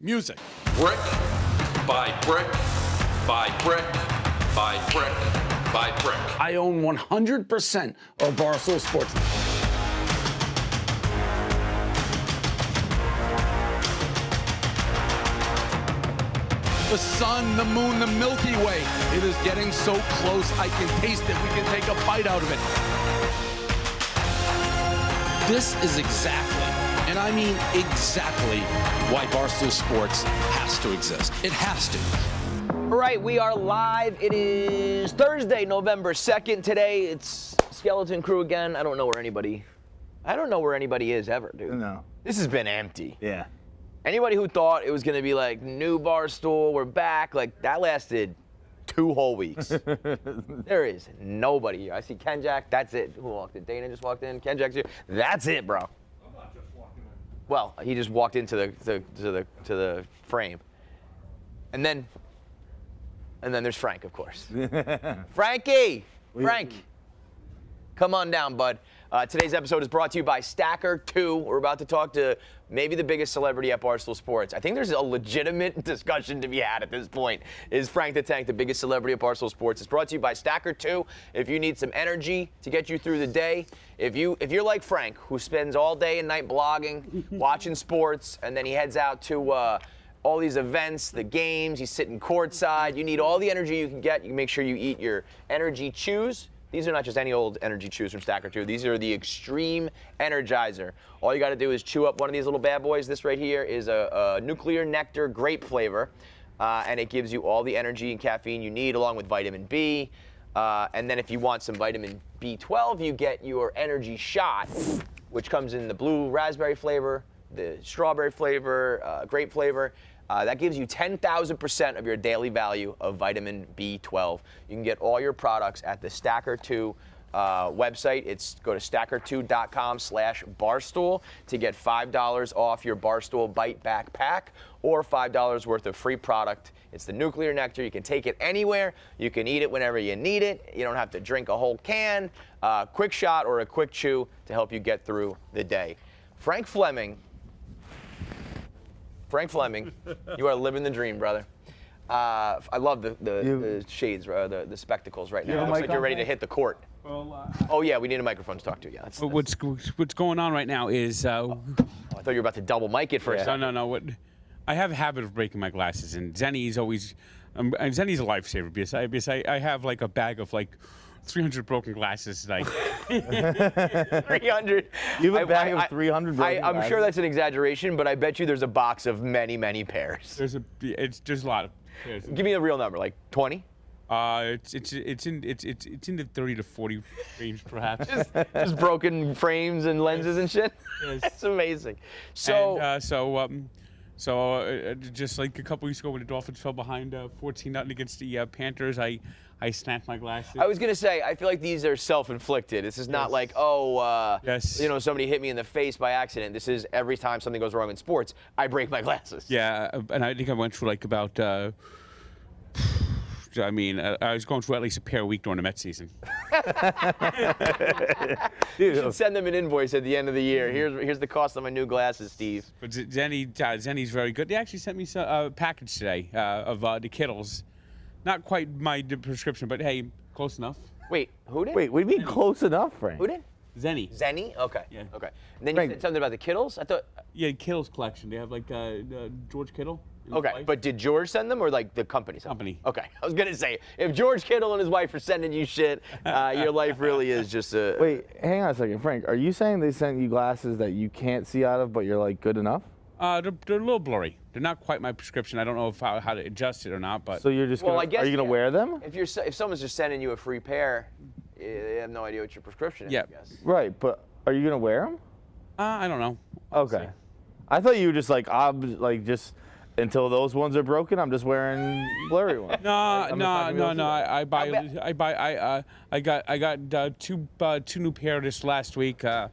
Music. Brick by brick by brick by brick by brick. I own 100% of Barstool Sports. The sun, the moon, the Milky Way. It is getting so close, I can taste it. We can take a bite out of it. This is exactly, and I mean exactly, why Barstool Sports has to exist. It has to. All right, we are live. It is Thursday, November 2nd. Today, it's Skeleton Crew again. I don't know where anybody is ever, dude. No. This has been empty. Yeah. Anybody who thought it was going to be like new Barstool, we're back, like that lasted 2 whole weeks. There is nobody here. I see Ken Jack. That's it. Who walked in? Dana just walked in. Ken Jack's here. That's it, bro. I'm not just walking in. Well, he just walked into the frame, and then there's Frank, of course. Frankie, Frank, come on down, bud. Today's episode is brought to you by Stacker2. We're about to talk to maybe the biggest celebrity at Barstool Sports. I think there's a legitimate discussion to be had at this point. Is Frank the Tank the biggest celebrity at Barstool Sports? It's brought to you by Stacker2. If you need some energy to get you through the day, if you're like Frank, who spends all day and night blogging, watching sports, and then he heads out to all these events, the games, he's sitting courtside, you need all the energy you can get. You make sure you eat your energy chews. These are not just any old energy chews from Stacker2. These are the Extreme Energizer. All you got to do is chew up one of these little bad boys. This right here is a nuclear nectar grape flavor, and it gives you all the energy and caffeine you need, along with vitamin B. And then if you want some vitamin B12, you get your energy shot, which comes in the blue raspberry flavor, the strawberry flavor, grape flavor. That gives you 10,000% of your daily value of vitamin B12. You can get all your products at the Stacker2 website. Go to stacker2.com/barstool to get $5 off your Barstool Bite Backpack or $5 worth of free product. It's the nuclear nectar. You can take it anywhere. You can eat it whenever you need it. You don't have to drink a whole can. Quick shot or a quick chew to help you get through the day. Frank Fleming, you are living the dream, brother. I love the shades, the spectacles right now. It looks like you're ready to hit the court. Well, Oh, yeah, we need a microphone to talk to. Yeah. What's going on right now is... I thought you were about to double mic it for a second. No. I have a habit of breaking my glasses, and Zenny's always... Zenny's a lifesaver because I have like a bag of like 300 broken glasses. Like 300. You have a bag of 300 broken I'm glasses? sure that's an exaggeration, but I bet you there's a box of many, many pairs. there's a lot of pairs. Give me a real number, like 20? It's in the 30 to 40 range, perhaps. Just broken frames and lenses and shit? Yes. That's amazing. So, just like a couple weeks ago when the Dolphins fell behind 14-0 against the Panthers, I snapped my glasses. I was going to say, I feel like these are self-inflicted. This is not like, somebody hit me in the face by accident. This is every time something goes wrong in sports, I break my glasses. Yeah, and I think I went through like about, I was going through at least a pair a week during the Mets season. You should send them an invoice at the end of the year. Here's the cost of my new glasses, Steve. But Zenny's very good. They actually sent me a package today of the Kittles. Not quite my prescription, but hey, close enough. Wait, who did? Wait, what do you mean close enough, Frank? Who did? Zenny. Zenny? Okay. Yeah. Okay. And then you said something about the Kittles? I thought. Yeah, Kittles collection. They have like George Kittle. and his Okay, wife. but did George send them or like the company send them? Company. Okay. I was going to say, if George Kittle and his wife are sending you shit, your life really is just a. Wait, hang on a second, Frank. Are you saying they sent you glasses that you can't see out of, but you're like good enough? They're a little blurry. They're not quite my prescription. I don't know how to adjust it or not, but. So you're just Well, gonna, I guess, are you gonna yeah. wear them? If someone's just sending you a free pair, they have no idea what your prescription is, Yeah. I guess. Right, but are you gonna wear them? I don't know. Okay. I thought you were just like, just until those ones are broken, I'm just wearing blurry ones. No. I got two new pair this last week. How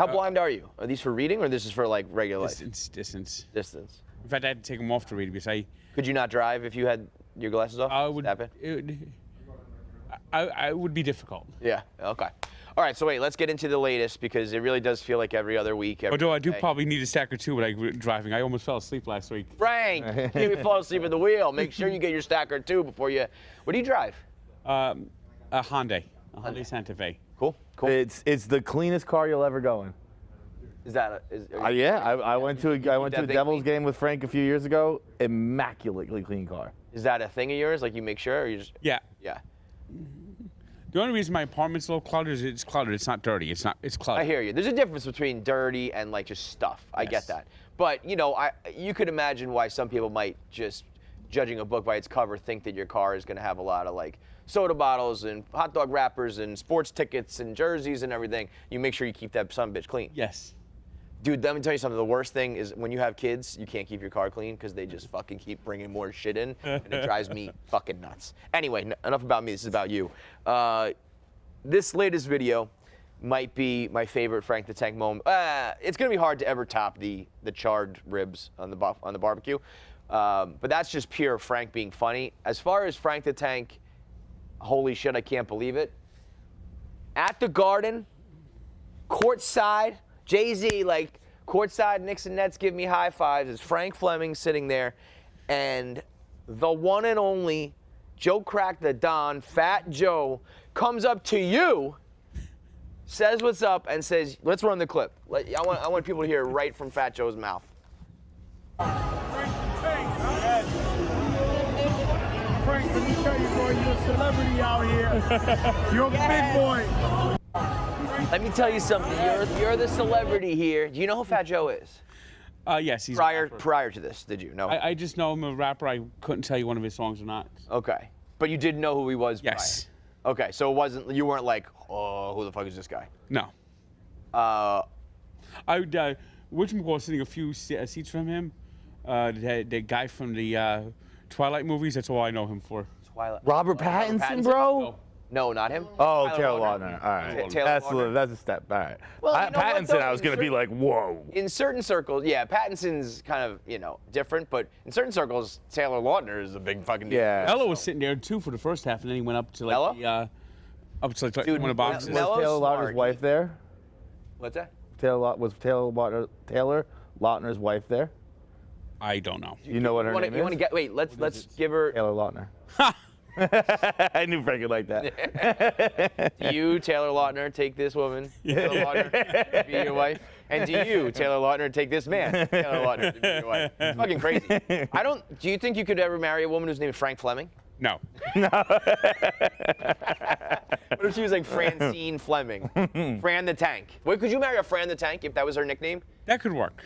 blind are you? Are these for reading or this is for like regular life? Distance. Distance. In fact, I had to take them off to read because Could you not drive if you had your glasses off? I would. That bad? I would be difficult. Yeah. Okay. All right, so wait, let's get into the latest because it really does feel like every other week. Although I do day. probably need a Stacker 2 when I'm driving. I almost fell asleep last week. Frank, you can't be falling asleep at the wheel. Make sure you get your Stacker 2 before you. What do you drive? A Hyundai Santa Fe. Cool. It's the cleanest car you'll ever go in. Is that? Yeah, I went to a big Devils clean? game with Frank a few years ago. Immaculately clean car. Is that a thing of yours? Like you make sure, or you just? Yeah. Yeah. The only reason my apartment's a little cluttered is it's cluttered. It's not dirty. It's cluttered. I hear you. There's a difference between dirty and like just stuff. I get Yes. that. But you could imagine why some people might just, judging a book by its cover, think that your car is going to have a lot of like soda bottles and hot dog wrappers and sports tickets and jerseys and everything. You make sure you keep that son of a bitch clean. Yes. Dude, let me tell you something. The worst thing is when you have kids, you can't keep your car clean because they just fucking keep bringing more shit in, and it drives me fucking nuts. Anyway, enough about me. This is about you. This latest video might be my favorite Frank the Tank moment. It's gonna be hard to ever top the charred ribs on the barbecue, but that's just pure Frank being funny. As far as Frank the Tank, holy shit, I can't believe it. At the Garden, courtside. Jay-Z, like, courtside, Knicks and Nets give me high fives. It's Frank Fleming sitting there. And the one and only Joe Crack the Don, Fat Joe, comes up to you, says what's up, and says, let's run the clip. I want people to hear it right from Fat Joe's mouth. Frank, let me tell you, boy, you're a celebrity out here. You're a big boy. Let me tell you something. You're the celebrity here. Do you know who Fat Joe is? Yes, he's a Prior rapper. to this, did you? No. I just know him a rapper. I couldn't tell you one of his songs or not. Okay. But you did know who he was Yes. prior? Okay, so you weren't like, oh, who the fuck is this guy? No. Uh, I was sitting a few seats from him. The guy from the Twilight movies. That's all I know him for. Twilight. Robert Pattinson, bro? No, not him. Oh, Tyler Taylor Lautner. Lautner. All right. Taylor Lautner. That's a step. All right. Well, you know what, Pattinson, though? I was going to be like, whoa. In certain circles, yeah, Pattinson's kind of, different, but in certain circles, Taylor Lautner is a big fucking deal. Yeah. Ella was sitting there too for the first half, and then he went up to like Ella? up to like Dude, one of the boxes. Mel- Was Mello's Taylor smart. Lautner's wife there? What's that? Was Taylor Lautner's wife there? I don't know. You know what her name You want to is? get? Wait, let's give her. Taylor Lautner. I knew Frank would like that. Do you, Taylor Lautner, take this woman, Taylor Lautner, to be your wife? And do you, Taylor Lautner, take this man, Taylor Lautner, to be your wife? It's fucking crazy. Do you think you could ever marry a woman whose name is Frank Fleming? No. What if she was like Francine Fleming? Fran the Tank. Wait, could you marry a Fran the Tank if that was her nickname? That could work.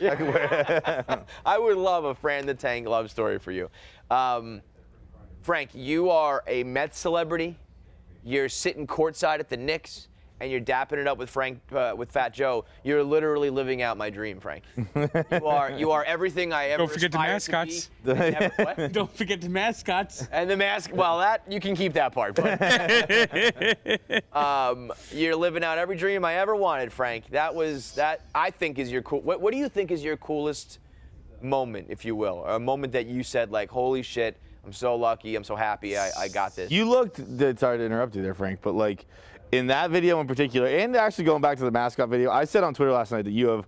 I would love a Fran the Tank love story for you. Frank, you are a Mets celebrity. You're sitting courtside at the Knicks, and you're dapping it up with with Fat Joe. You're literally living out my dream, Frank. You are everything I ever Don't forget the aspired to mascots. be. What? Don't forget the mascots. And the mask, well, that you can keep that part. But, you're living out every dream I ever wanted, Frank. That I think is your cool. What do you think is your coolest moment, if you will, or a moment that you said like, holy shit, I'm so lucky, I'm so happy, I got this. You looked, sorry to interrupt you there, Frank, but like in that video in particular, and actually going back to the mascot video, I said on Twitter last night that you have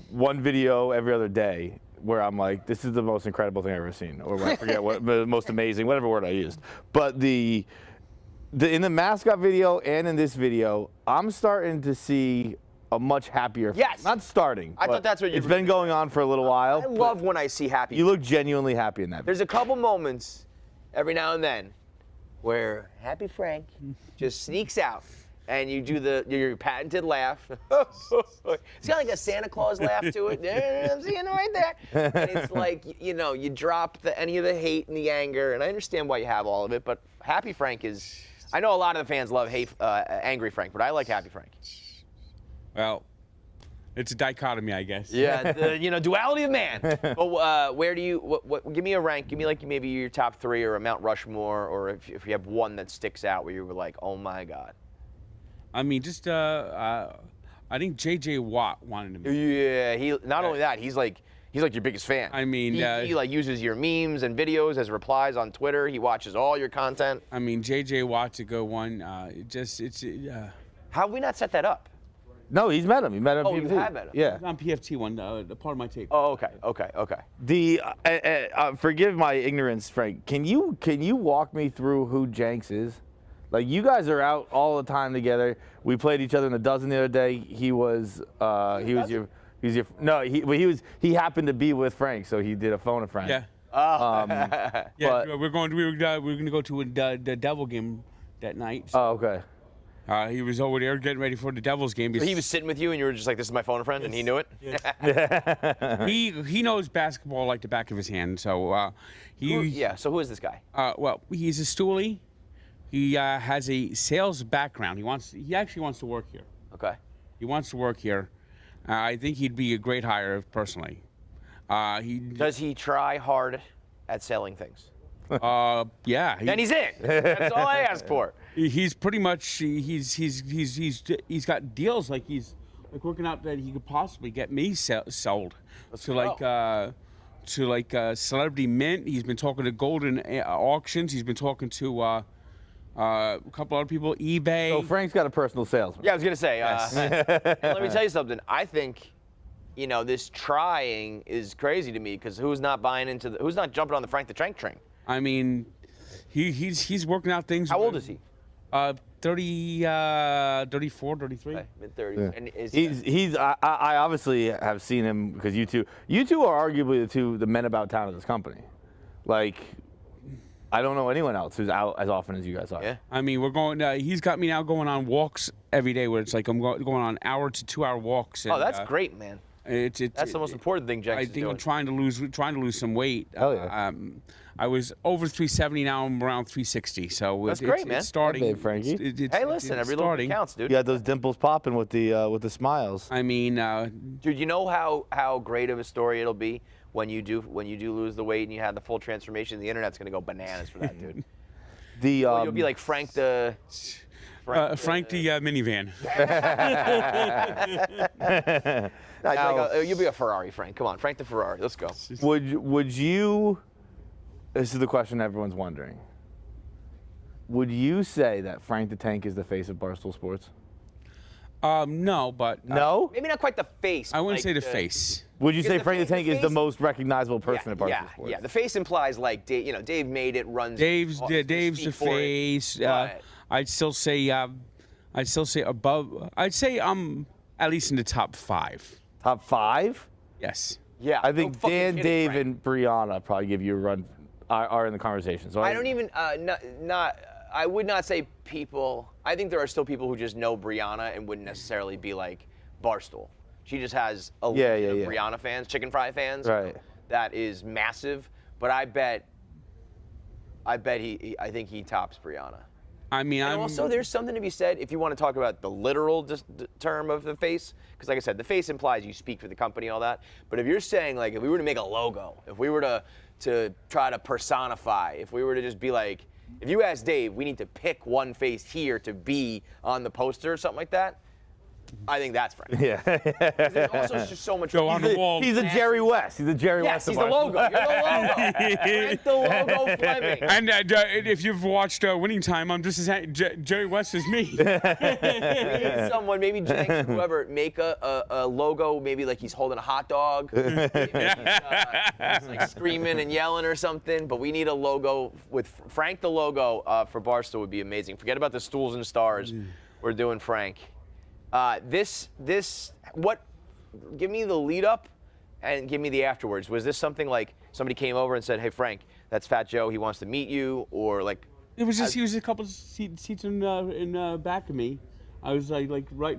one video every other day where I'm like, this is the most incredible thing I've ever seen, or I forget what the most amazing, whatever word I used. But in the mascot video and in this video, I'm starting to see a much happier. Yes. Not starting. I thought that's what you It's were been going on for a little while. I love when I see happy. You look genuinely happy in that. There's a couple moments every now and then where Happy Frank just sneaks out and you do your patented laugh. It's got like a Santa Claus laugh to it. I'm seeing it right there. And it's like, you drop any of the hate and the anger, and I understand why you have all of it, but Happy Frank is, I know a lot of the fans love Angry Frank, but I like Happy Frank. Well, it's a dichotomy, I guess. Yeah, the duality of man. But where do you? Give me a rank. Give me like maybe your top three or a Mount Rushmore, or if you have one that sticks out where you were like, oh my god. I mean, just I think J.J. Watt wanted to be. Yeah, he not only that, he's like your biggest fan. I mean, he like uses your memes and videos as replies on Twitter. He watches all your content. I mean, J.J. Watt's a good one. How have we not set that up? No, he's met him. He met him. Oh, you have met him? Yeah. On PFT one, part of my tape. Oh, okay. The forgive my ignorance, Frank. Can you walk me through who Jenks is? Like, you guys are out all the time together. We played each other in a dozen the other day. He happened to be with Frank, so he did a phone a friend. Yeah. Yeah, we're going to go to the Devil game that night. Oh, okay. He was over there getting ready for the Devils game. So he was sitting with you, and you were just like, "This is my phone a friend," and he knew it. He knows basketball like the back of his hand. So So who is this guy? well, he's a stoolie. He has a sales background. He actually wants to work here. Okay. He wants to work here. I think he'd be a great hire personally. Does he try hard at selling things? Yeah. Then he's in. That's all I ask for. He's pretty much he's got deals like he's like working out that he could possibly get me sold to Celebrity Mint. He's been talking to Golden Auctions. He's been talking to a couple other people, eBay. So Frank's got a personal salesman. Yeah, I was gonna say. Let me tell you something. I think, this trying is crazy to me because who's not jumping on the Frank the Tank train? I mean, he's working out things. How old is he? 34, 33. Okay, mid-30s. Yeah. And I obviously have seen him because you two are arguably the men about town of this company. Like, I don't know anyone else who's out as often as you guys are. Yeah. I mean, we're going. He's got me now going on walks every day, where it's like I'm going on 1 to 2 hour walks. And, That's great, man. That's the most important thing Jenks I is think doing. I'm trying to lose some weight. Hell yeah. I was over 370, now I'm around 360. So That's great, man. It's starting. Hey, Frankie. Hey, listen, every little bit counts, dude. You got those dimples popping with the smiles. I mean, Dude, you know how great of a story it'll be when you do lose the weight and you have the full transformation. The internet's gonna go bananas for that, dude. You'll be like Frank the minivan. You'll be a Ferrari, Frank. Come on, Frank the Ferrari. Let's go. Would you? This is the question everyone's wondering. Would you say that Frank the Tank is the face of Barstool Sports? No, but No? Maybe not quite the face. I wouldn't like say the face. Would you say the Frank the face- Tank the is the face- most recognizable person at Barstool Sports? Yeah. The face implies like Dave made it, runs. Dave's the speak for it, face. but- I'd still say above. I'd say I'm at least in the top 5. Top 5? Yes. Yeah. I think don't fucking Dan, kid it, Dave, Frank. and Brianna probably give you a run. Are in the conversation. So I don't even I would not say people. I think there are still people who just know Brianna and wouldn't necessarily be like Barstool. She just has a legion of Brianna fans, chicken fry fans. Right. That is massive. But I think he tops Brianna. I mean, And also, there's something to be said if you want to talk about the literal term of the face, because like I said, the face implies you speak for the company, all that. But if you're saying, like, if we were to make a logo, if we were to try to personify, if we were to just be like, if you ask Dave, we need to pick one face here to be on the poster or something like that, I think that's Frank. Yeah. There's also just so much. Go on the wall. He's a Jerry West. He's a Jerry Yes, West. he's of the Barstool. logo. You're the logo. Frank the logo Fleming. And if you've watched Winning Time, I'm just as Jerry West as me. We need someone, maybe Jenks or whoever, make a logo, maybe like he's holding a hot dog. Maybe he's like screaming and yelling or something. But we need a logo with Frank the logo for Barstool would be amazing. Forget about the stools and stars. We're doing Frank. Give me the lead up and give me the afterwards. Was this something like somebody came over and said, "Hey Frank, that's Fat Joe. He wants to meet you," or like? It was just he was a couple seats in back of me. I was like right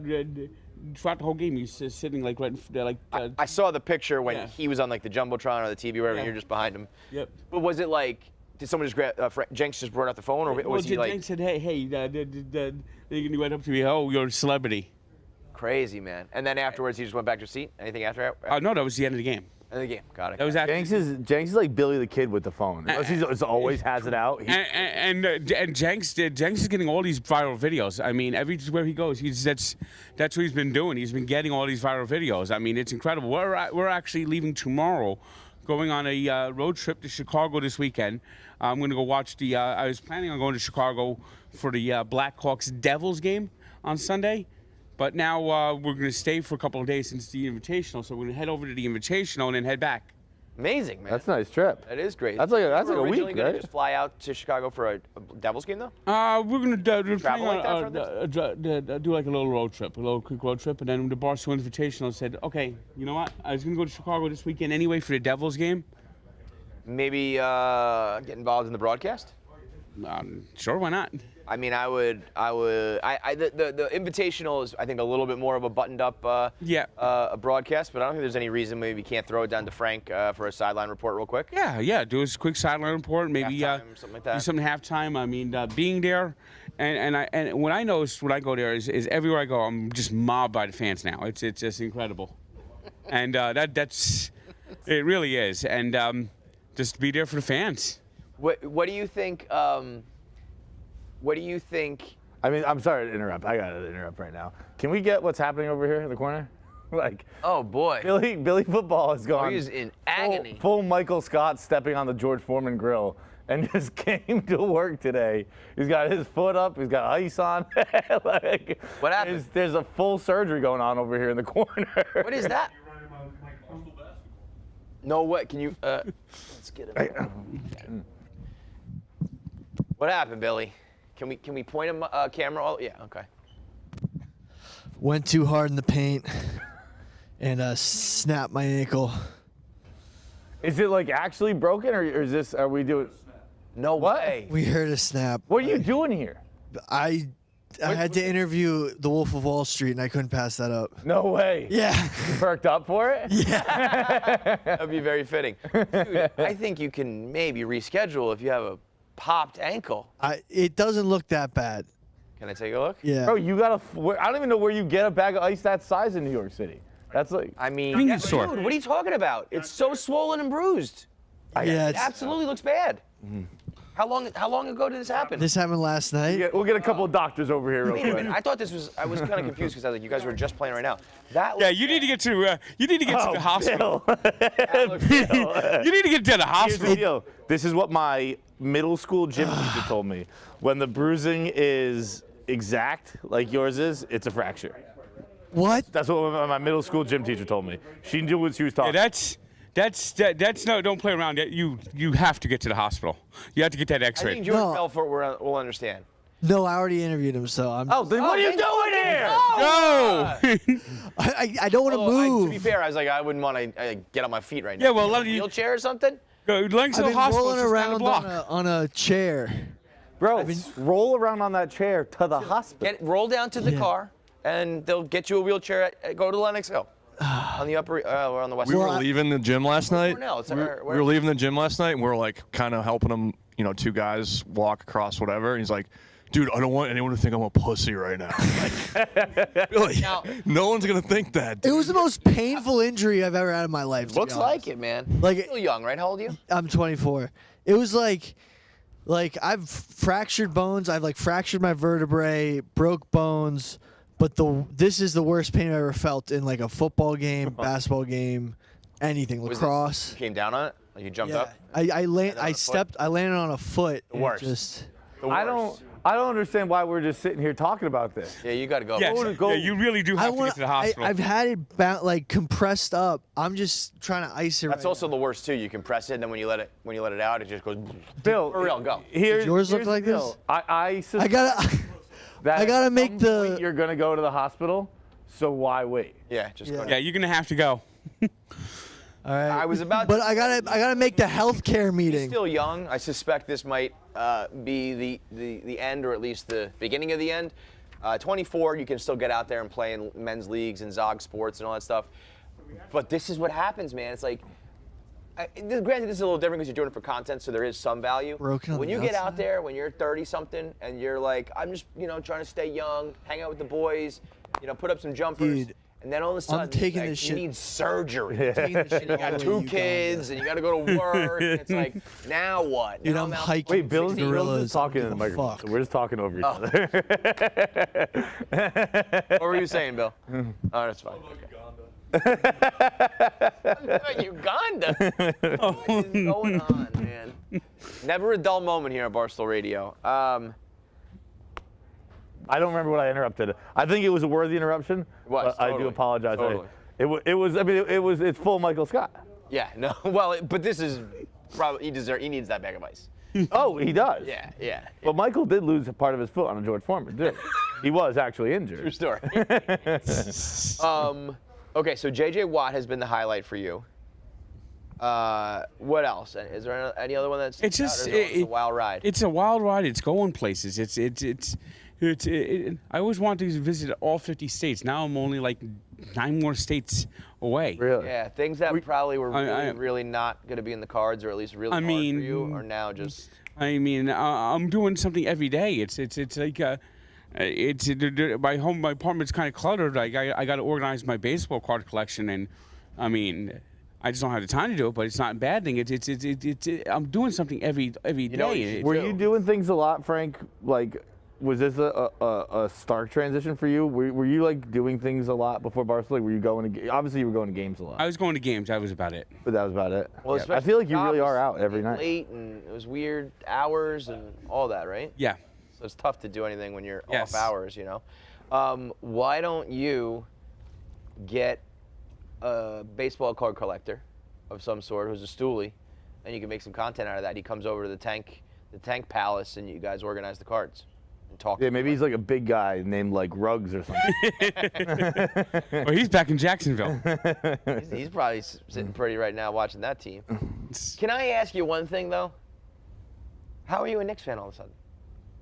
throughout the whole game. He was sitting like right there, like. I saw the picture when Yeah. he was on like the jumbotron or the TV, wherever, and you're just behind him. Yep. But was it like? Did someone just grab? Jenks just brought out the phone, or was he like? Jenks said, "Hey, he went up to me. Oh, you're a celebrity." Crazy, man. And then afterwards, he just went back to his seat. Anything after? No, that was the end of the game. End of the game. Got it. That was after. Jenks is like Billy the Kid with the phone. He always has it out. And Jenks is getting all these viral videos. I mean, everywhere he goes, that's what he's been doing. He's been getting all these viral videos. I mean, it's incredible. We're actually leaving tomorrow, going on a road trip to Chicago this weekend. I'm going to go watch I was planning on going to Chicago for the Blackhawks Devils game, on Sunday. But now we're going to stay for a couple of days since the Invitational, so we're going to head over to the Invitational and then head back. Amazing, man. That's a nice trip. That is great. That's like a We're week, originally gonna right? just fly out to Chicago for a Devils game, though? We're going to Travel like that for do like a little road trip, a little quick road trip, and then the Barstool Invitational said, okay, you know what? I was going to go to Chicago this weekend anyway for the Devils game. Maybe get involved in the broadcast? Sure, why not? I mean, the Invitational is, I think, a little bit more of a buttoned-up a broadcast, but I don't think there's any reason maybe we can't throw it down to Frank for a sideline report real quick. Yeah, do a quick sideline report, maybe Halftime, something like that. do something halftime. I mean, being there, and what I notice when I go there is everywhere I go, I'm just mobbed by the fans now. It's just incredible, and that's it really is, and just be there for the fans. What do you think? What do you think? I mean, I'm sorry to interrupt. I gotta interrupt right now. Can we get what's happening over here in the corner? Like, oh boy, Billy football has gone. He's in agony. Full Michael Scott stepping on the George Foreman grill and just came to work today. He's got his foot up. He's got ice on. Like, what happened? There's a full surgery going on over here in the corner. What is that? No, what? Can you? Let's get it. What happened, Billy? Can we point a camera? Oh, yeah, okay. Went too hard in the paint and snapped my ankle. Is it like actually broken, or is this? Are we doing? No way. We heard a snap. What are you doing here? I had to interview the Wolf of Wall Street, and I couldn't pass that up. No way. Yeah. You perked up for it? Yeah. That'd be very fitting. Dude, I think you can maybe reschedule if you have a popped ankle. It doesn't look that bad. Can I take a look? Yeah. Bro, you got I don't even know where you get a bag of ice that size in New York City. That's like. I mean, Convenience store. dude, what are you talking about? It's so swollen and bruised. Yeah, It absolutely looks bad. How long ago did this happen? This happened last night. We'll get a couple of doctors over here real Wait a quick. minute. I thought this was. I was kind of confused because I was like, you guys were just playing right now. That. Yeah, you need to get to the hospital. Bill. You need to get to the Here's the hospital. deal. This is what my middle school gym teacher told me. When the bruising is exact, like yours is, it's a fracture. What? That's what my middle school gym teacher told me. She knew what she was talking. Yeah, that's no. Don't play around. You have to get to the hospital. You have to get that I X-ray. think George No. Belfort will understand. No, I already interviewed him, so I'm. Oh, then what are you doing here? No. I don't want to move. To be fair, I was like, I wouldn't want to get on my feet right now. Yeah, well, let me- wheelchair or something. Go Langsdale I've been Hospital. rolling is just down the around block. on a chair. Bro, roll around on that chair to the hospital. Roll down to the Yeah. car, and they'll get you a wheelchair. Go to Lenox Hill. On the upper, we're on the west. We side. were leaving the gym last night. Cornell, it's We where- were leaving the gym last night, and we were like kind of helping him, two guys walk across whatever. And he's like, dude, I don't want anyone to think I'm a pussy right now. Like, really? Now- No one's going to think that. It was the most painful injury I've ever had in my life. to be Looks honest. like it, man. Like- You're still young, right? How old are you? I'm 24. It was like I've fractured bones. I've fractured my vertebrae, broke bones, but this is the worst pain I've ever felt in like a football game, basketball game, anything, Was lacrosse. You came down on it? Like you jumped Yeah, up? I I landed on a foot. The worst. Just, I don't understand why we're just sitting here talking about this. Yeah, you got to go. Yes. Go- Yeah, you really do have to get to the hospital. I've had it compressed up. I'm just trying to ice it. That's right also the worst too. You compress it, and then when you let it out, it just goes. Bill, For real, go. Here's, yours look here's the like deal. this? I now. suspect that I gotta at make some the- point you're gonna go to the hospital, so why wait? Yeah, just go. yeah, you're gonna have to go. All right. I was about. But to I gotta make the healthcare He's meeting. still young. I suspect this might be the end, or at least the beginning of the end. 24, you can still get out there and play in men's leagues and Zog Sports and all that stuff. But this is what happens, man. It's like, granted, this is a little different because you're doing it for content, so there is some value. Broken on When the you get out outside? there, when you're 30-something, and you're like, I'm just, trying to stay young, hang out with the boys, put up some jumpers. Dude, And then all of a sudden, taking like, this you shit- need surgery. Taking this shit And you all got the way 2 to Uganda. kids, and you got to go to work. And it's like, now what? Dude, Now I'm out- hiking. Wait, Bill's gorillas. just talking in the I don't give a microphone. fuck. So we're just talking over each other. What were you saying, Bill? Oh, that's fine. Uganda. What is going on, man? Never a dull moment here on Barstool Radio. I don't remember what I interrupted. I think it was a worthy interruption. It was, but I do totally, apologize. totally. It was. I mean, it's full Michael Scott. Yeah, no. Well, but this is probably he needs that bag of ice. Oh, he does. Yeah. But Michael did lose a part of his foot on a George Foreman, too. He was actually injured. True story. Okay, so J.J. Watt has been the highlight for you. What else? Is there any other one that's It's a wild ride? It's a wild ride. It's going places. I always wanted to visit all 50 states. Now I'm only like 9 more states away. Really? Yeah, things that probably were really not going to be in the cards, or at least really hard for you, are now just. I mean, I'm doing something every day. It's like my apartment's kind of cluttered. I got to organize my baseball card collection, and I mean, I just don't have the time to do it. But it's not a bad thing. I'm doing something every day. Were you doing things a lot, Frank? Like, was this a stark transition for you? Were you like doing things a lot before Barstool? Like, were you going to? Obviously, you were going to games a lot. I was going to games. That was about it. But that was about it. Well, I feel like you really are out every night. Late, and it was weird hours and all that, right? Yeah. So it's tough to do anything when you're Yes. off hours, you know. Why don't you get a baseball card collector of some sort who's a stoolie, and you can make some content out of that. He comes over to the tank palace, and you guys organize the cards and talk. Yeah, maybe he's like a big guy named like Ruggs or something. Well, he's back in Jacksonville. He's probably sitting pretty right now watching that team. Can I ask you one thing though? How are you a Knicks fan all of a sudden?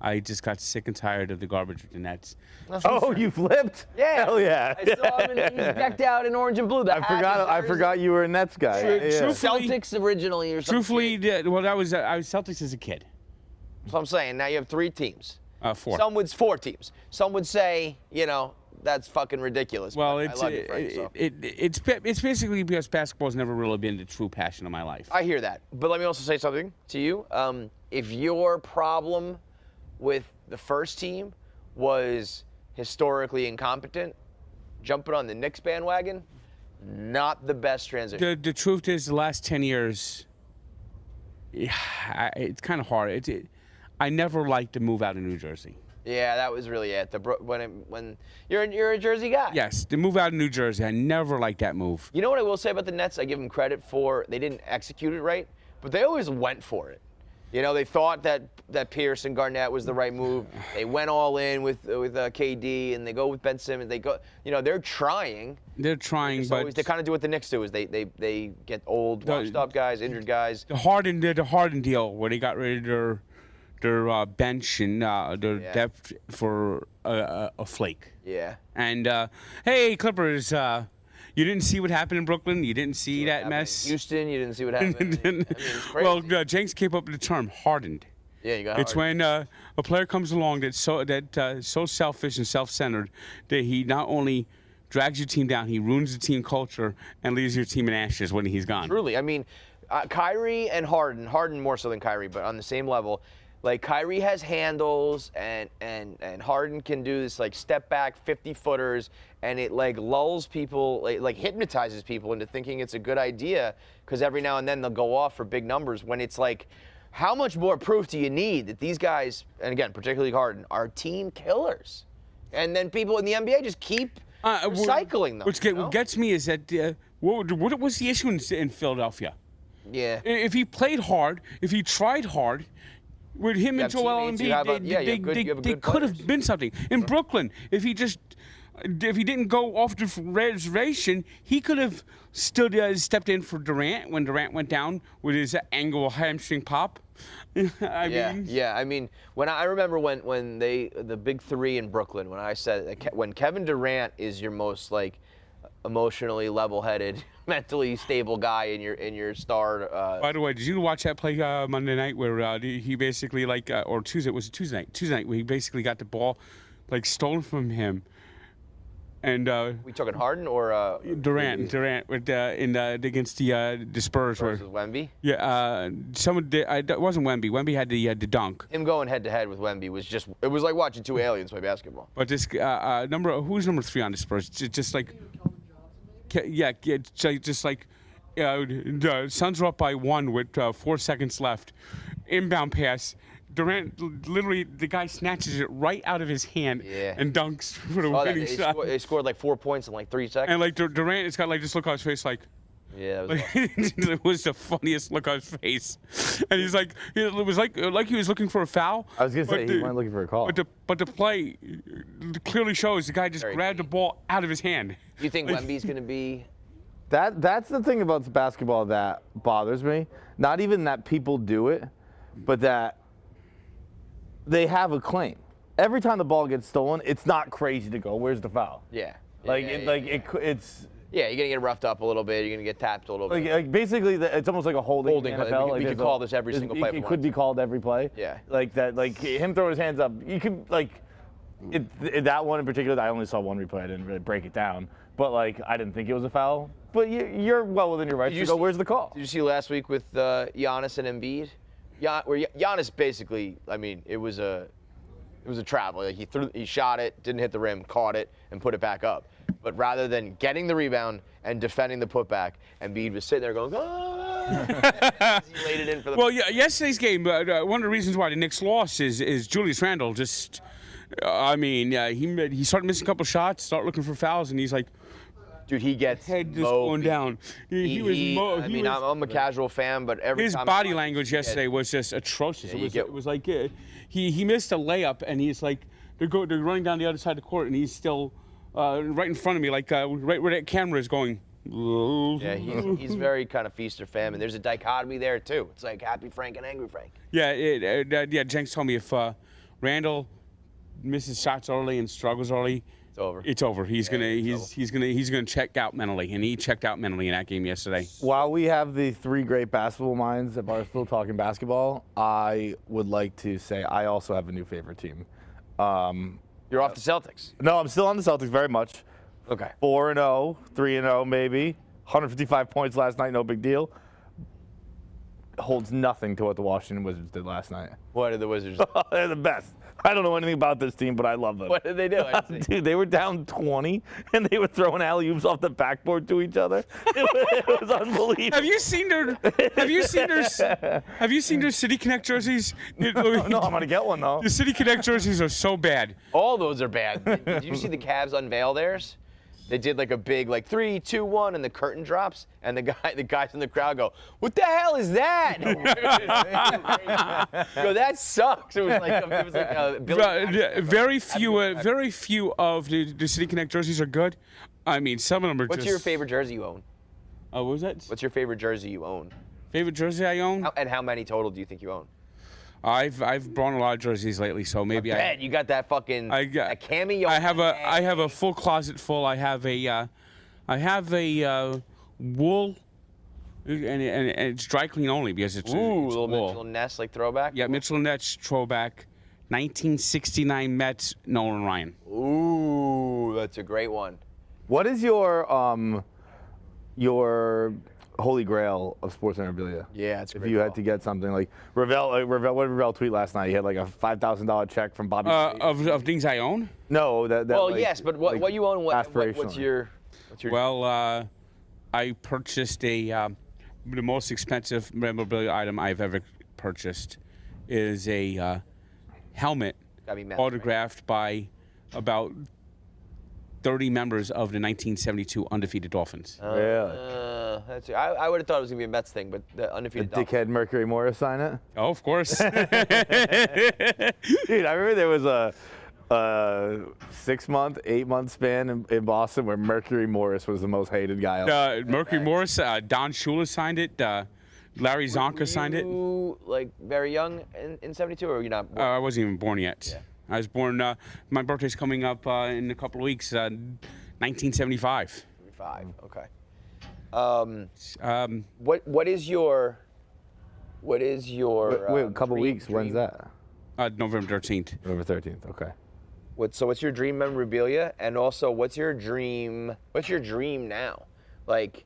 I just got sick and tired of the garbage with the Nets. Oh, you flipped? Yeah. Hell yeah. I saw him, and he's decked out in orange and blue. I forgot you were a Nets guy. Yeah. Celtics originally or something. Truthfully, I was Celtics as a kid. So I'm saying now you have 3 teams. 4. 4 teams. Some would say, that's fucking ridiculous. Well, I love you, Frank, so. it's basically because basketball's never really been the true passion of my life. I hear that, but let me also say something to you. If your problem with the first team was historically incompetent, jumping on the Knicks bandwagon, not the best transition. The truth is, the last 10 years, it's kind of hard. I never liked to move out of New Jersey. Yeah, that was really it. When you're a Jersey guy. Yes, to move out of New Jersey, I never liked that move. You know what I will say about the Nets? I give them credit for they didn't execute it right, but they always went for it. They thought that Pierce and Garnett was the right move. They went all in with KD, and they go with Ben Simmons. They go, they're trying. They're trying, but they kind of do what the Knicks do: is they get old, washed up guys, injured guys. The Harden deal, where they got rid of their bench and their depth for a flake. Yeah. And hey, Clippers. You didn't see what happened in Brooklyn? You didn't see that mess? Houston, you didn't see what happened? It's crazy. Well, Jenks came up with the term hardened. Yeah, you got It's when a player comes along that's so selfish and self-centered that he not only drags your team down, he ruins the team culture and leaves your team in ashes when he's gone. Truly. I mean, Kyrie and Harden more so than Kyrie, but on the same level. Like, Kyrie has handles, and Harden can do this, like, step back 50-footers, and it, like, lulls people, like hypnotizes people into thinking it's a good idea, because every now and then they'll go off for big numbers when it's like, how much more proof do you need that these guys, and again, particularly Harden, are team killers? And then people in the NBA just keep recycling them. What gets me is that, what was the issue in Philadelphia? Yeah. If he played hard, if he tried hard, with him and Joel Embiid, they could have been something. In Brooklyn, if he didn't go off the reservation, he could have still stepped in for Durant when Durant went down with his angle hamstring pop. I mean, I remember when the big 3 in Brooklyn, when I said when Kevin Durant is your most like emotionally level-headed, mentally stable guy in your star. By the way, did you watch that play Monday night where he basically or Tuesday? It was Tuesday night where he basically got the ball like stolen from him, and we talking Harden or Durant with against the Spurs versus Wemby. Yeah, it wasn't Wemby. Wemby had the dunk. Him going head to head with Wemby was like watching 2 aliens play basketball. But this who's number 3 on the Spurs? Just like. Yeah, just like the Suns are up by 1 with 4 seconds left. Inbound pass, Durant, literally, the guy snatches it right out of his hand and dunks for the winning shot. They scored like 4 points in like 3 seconds. And like Durant, it's got like this look on his face, like. Yeah, it was the funniest look on his face, and he's like, it was like he was looking for a foul. I was gonna say he wasn't looking for a call. But the play clearly shows the guy just grabbed the ball out of his hand. You think Wemby's gonna be? That's the thing about basketball that bothers me. Not even that people do it, but that they have a claim. Every time the ball gets stolen, it's not crazy to go, where's the foul? Yeah. It's. Yeah, you're gonna get roughed up a little bit. You're gonna get tapped a little bit. Like basically, it's almost like a holding. In the NFL. We could call this every single play. It could be called every play. Yeah. Like that. Like him throwing his hands up. You could that one in particular. I only saw one replay. I didn't really break it down. But like I didn't think it was a foul. But you're well within your rights to go. Where's the call? Did you see last week with Giannis and Embiid? Where Giannis basically, I mean, it was a travel. Like he shot it, didn't hit the rim, caught it, and put it back up. But rather than getting the rebound and defending the putback, Embiid was sitting there going, ah! He laid it in for the. Well, yesterday's game, one of the reasons why the Knicks lost is Julius Randle just, he started missing a couple shots, started looking for fouls, and he's like, dude, he gets head just going down. I'm a casual fan, but his body language yesterday was just atrocious. It was like he missed a layup, and he's like they're running down the other side of the court, and he's still right in front of me, like right where that camera is going. Yeah, he's very kind of feast or famine. There's a dichotomy there too. It's like happy Frank and angry Frank. Yeah, Jenks told me if Randall misses shots early and struggles early, it's over. He's gonna check out mentally, and he checked out mentally in that game yesterday. While we have the 3 great basketball minds at Barstool talking basketball, I would like to say I also have a new favorite team. You're off the Celtics. No, I'm still on the Celtics very much. Okay. 4-0, 3-0 maybe. 155 points last night, no big deal. Holds nothing to what the Washington Wizards did last night. What did the Wizards do? They're the best. I don't know anything about this team, but I love them. What did they do? Dude, they were down 20, and they were throwing alley-oops off the backboard to each other. It was unbelievable. Have you seen their City Connect jerseys? No, I'm gonna get one though. The City Connect jerseys are so bad. All those are bad. Did you see the Cavs unveil theirs? They did like a big 3, 2, 1, and the curtain drops, and the guys in the crowd go, "What the hell is that?" Go, that sucks. It was like very few of the City Connect jerseys are good. I mean, some of them are. What's your favorite jersey you own? What was that? What's your favorite jersey you own? Favorite jersey I own? And how many total do you think you own? I've brought a lot of jerseys lately, so maybe I bet you got that fucking a cameo. I have a full closet full. I have a wool, and it's dry clean only because it's little wool. Mitchell Ness throwback. Yeah, Mitchell Ness throwback, 1969 Mets, Nolan Ryan. Ooh, that's a great one. What is your holy grail of sports memorabilia? Yeah, it's if you had to get something like Ravel, what did Ravel tweet last night? He had like a $5,000 check from Bobby. Of things I own? No, that. Well, like, yes, but what you own? What's your? Well, I purchased the most expensive memorabilia item I've ever purchased is a helmet autographed by about 30 members of the 1972 undefeated Dolphins. Really? I would have thought it was going to be a Mets thing, but the undefeated Dolphins. Dickhead Mercury Morris sign it? Oh, of course. Dude, I remember there was a 6-month, 8-month span in Boston where Mercury Morris was the most hated guy. Mercury Morris, Don Shula signed it. Larry Zonka signed it. You like very young in 72, or were you not born? I wasn't even born yet. Yeah. I was born, my birthday's coming up in a couple of weeks, 1975. 75, okay. What is your wait, a couple weeks, when's that? November 13th. November 13th, okay. So what's your dream memorabilia, and also what's your dream now? Like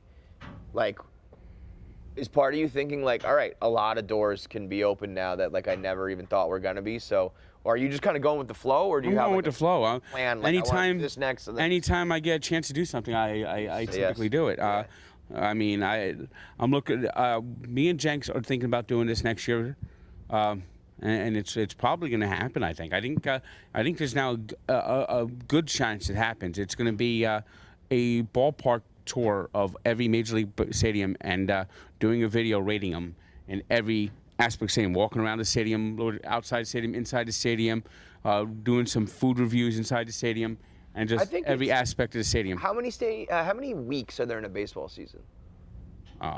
is part of you thinking like, all right, a lot of doors can be open now that like I never even thought were gonna be, so or are you just kind of going with the flow, or do you have going with the flow? Plan? Like, anytime, this next. Anytime I get a chance to do something, I typically do it. Yeah. I mean, I'm looking. Me and Jenks are thinking about doing this next year. and it's probably going to happen. I think there's now a good chance it happens. It's going to be a ballpark tour of every major league stadium and doing a video rating them in every aspect. Stadium, walking around the stadium, outside the stadium, inside the stadium, doing some food reviews inside the stadium, and just every aspect of the stadium. How many weeks are there in a baseball season?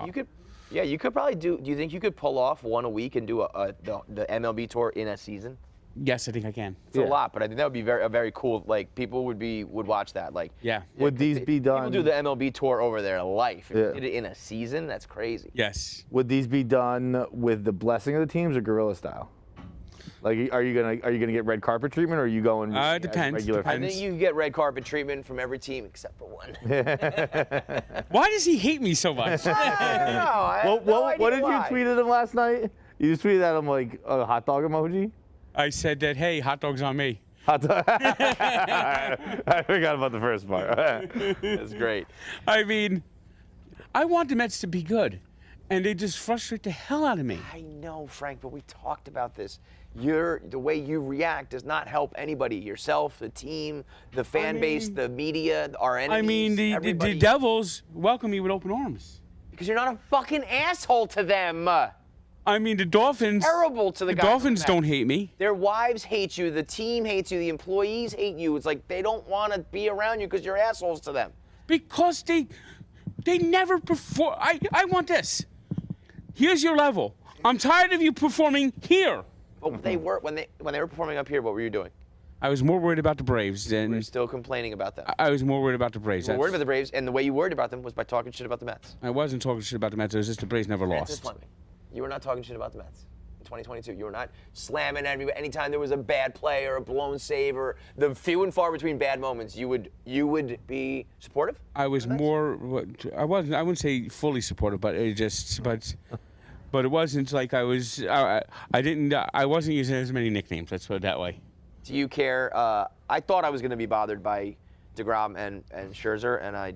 You could probably do you think you could pull off one a week and do the MLB tour in a season? Yes, I think I can. It's a lot, but I think that would be very cool. Like, people would watch that. Like, Would these be done? People do the MLB tour over their life. If you did it in a season, that's crazy. Yes. Would these be done with the blessing of the teams or guerrilla style? Like, are you gonna get red carpet treatment, or are you going? It depends. I think you can get red carpet treatment from every team except for one. Why does he hate me so much? I don't know. What did you tweet at him last night? You just tweeted at him like a hot dog emoji. I said that, hey, hot dog's on me. Hot dog. I forgot about the first part. That's great. I mean, I want the Mets to be good, and they just frustrate the hell out of me. I know, Frank, but we talked about this. The way you react does not help anybody. Yourself, the team, the fan base, the media, our enemies. I mean, the Devils welcome me with open arms. Because you're not a fucking asshole to them. I mean, the Dolphins. Terrible to the guys. The Dolphins don't hate me. Their wives hate you. The team hates you. The employees hate you. It's like they don't want to be around you because you're assholes to them. Because they never perform. I want this. Here's your level. I'm tired of you performing here. But they were when they were performing up here. What were you doing? I was more worried about the Braves than. We're still complaining about them. I was more worried about the Braves. You were worried about the Braves, and the way you worried about them was by talking shit about the Mets. I wasn't talking shit about the Mets. It was just the Braves never Francis lost. Fleming, you were not talking shit about the Mets. 2022. You were not slamming everybody. Anytime there was a bad play or a blown save or the few and far between bad moments, you would be supportive? I was more. I wouldn't say fully supportive, but it just. But it wasn't like I was. I wasn't using as many nicknames. Let's put it that way. Do you care? I thought I was going to be bothered by DeGrom and Scherzer, and I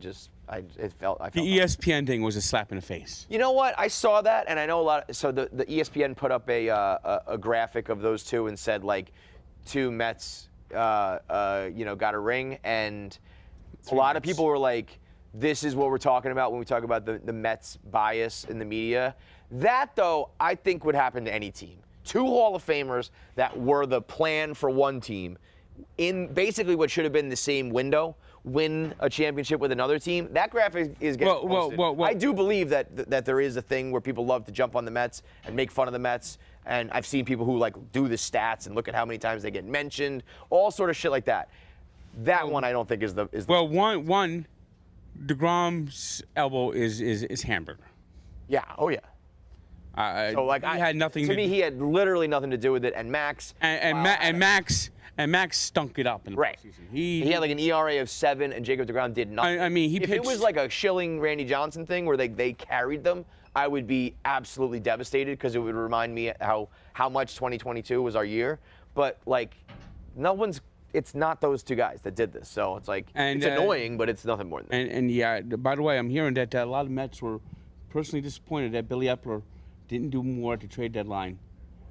felt. The ESPN thing was a slap in the face. You know what? I saw that, and I know a lot. So the ESPN put up a graphic of those two and said like, two Mets, got a ring, and a lot of people were like, this is what we're talking about when we talk about the Mets bias in the media. That though, I think would happen to any team. Two Hall of Famers that were the plan for one team in basically what should have been the same window win a championship with another team. That graphic is getting posted. I do believe that there is a thing where people love to jump on the Mets and make fun of the Mets, and I've seen people who like do the stats and look at how many times they get mentioned, all sort of shit like that. That one I don't think is the. Well, one, DeGrom's elbow is hamburger. Yeah. Oh yeah. So like he had nothing to me. He had literally nothing to do with it, and Max Max stunk it up in the postseason. He had like an ERA of 7, and Jacob DeGrom did nothing. I mean, if it was like a Schilling, Randy Johnson thing where they carried them, I would be absolutely devastated because it would remind me how much 2022 was our year. But like, it's not those two guys that did this, so it's like it's annoying, but it's nothing more than that. And yeah, by the way, I'm hearing that a lot of Mets were personally disappointed that Billy Epler didn't do more at the trade deadline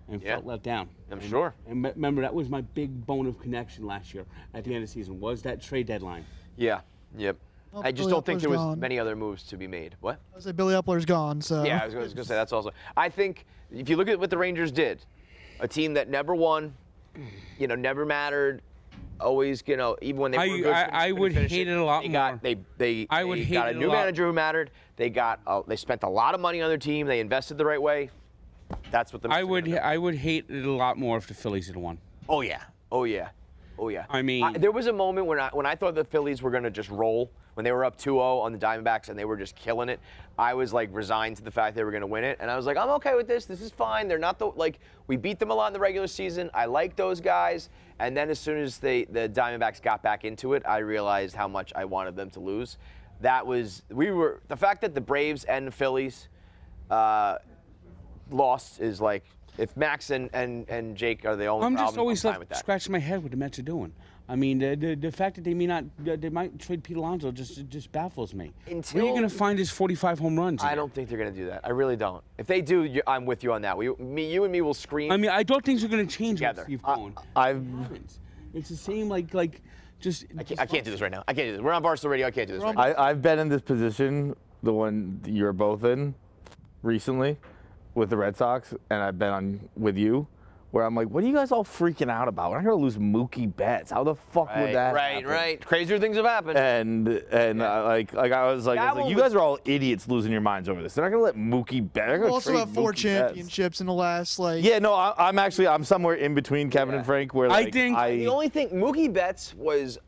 and felt let down. I'm sure. And remember, that was my big bone of connection last year at the end of the season, was that trade deadline. Yeah, yep. Well, I just Billy don't think Epler's there was gone. many other moves to be made. What? I was like, Billy Epler's gone, so. Yeah, I was going to say that's also. I think if you look at what the Rangers did, a team that never won, never mattered, always, even when they were good, I would hate it a lot more. They got a new manager who mattered. They spent a lot of money on their team. They invested the right way. That's what the. I would hate it a lot more if the Phillies had won. Oh yeah. I mean, there was a moment when I thought the Phillies were going to just roll when they were up 2-0 on the Diamondbacks and they were just killing it. I was like resigned to the fact they were going to win it, and I was like, I'm okay with this. This is fine. They're not we beat them a lot in the regular season. I like those guys, and then as soon as the Diamondbacks got back into it, I realized how much I wanted them to lose. The fact that the Braves and the Phillies lost is like, if Max and Jake are the only problem, I'm just always fine with that. scratching my head what the Mets are doing. I mean, the fact that they might trade Pete Alonso just baffles me. Where are you going to find his 45 home runs? I don't think they're going to do that. I really don't. If they do, I'm with you on that. You and me will scream. I mean, I don't think they're going to change together. Steve Cohen. It's the same like just. I can't do this right now. I can't do this. We're on Barstool Radio. I can't do this right now. I've been in this position, the one you're both in, recently, with the Red Sox, and I've been on with you, where I'm like, what are you guys all freaking out about? We're not gonna lose Mookie Betts. How the fuck would that happen? Right. Crazier things have happened. And I was like, you guys are all idiots losing your minds over this. They're not gonna let Mookie Betts. We also have 4 championships in the last Yeah, no, I'm somewhere in between Kevin and Frank, where like, the only thing Mookie Betts was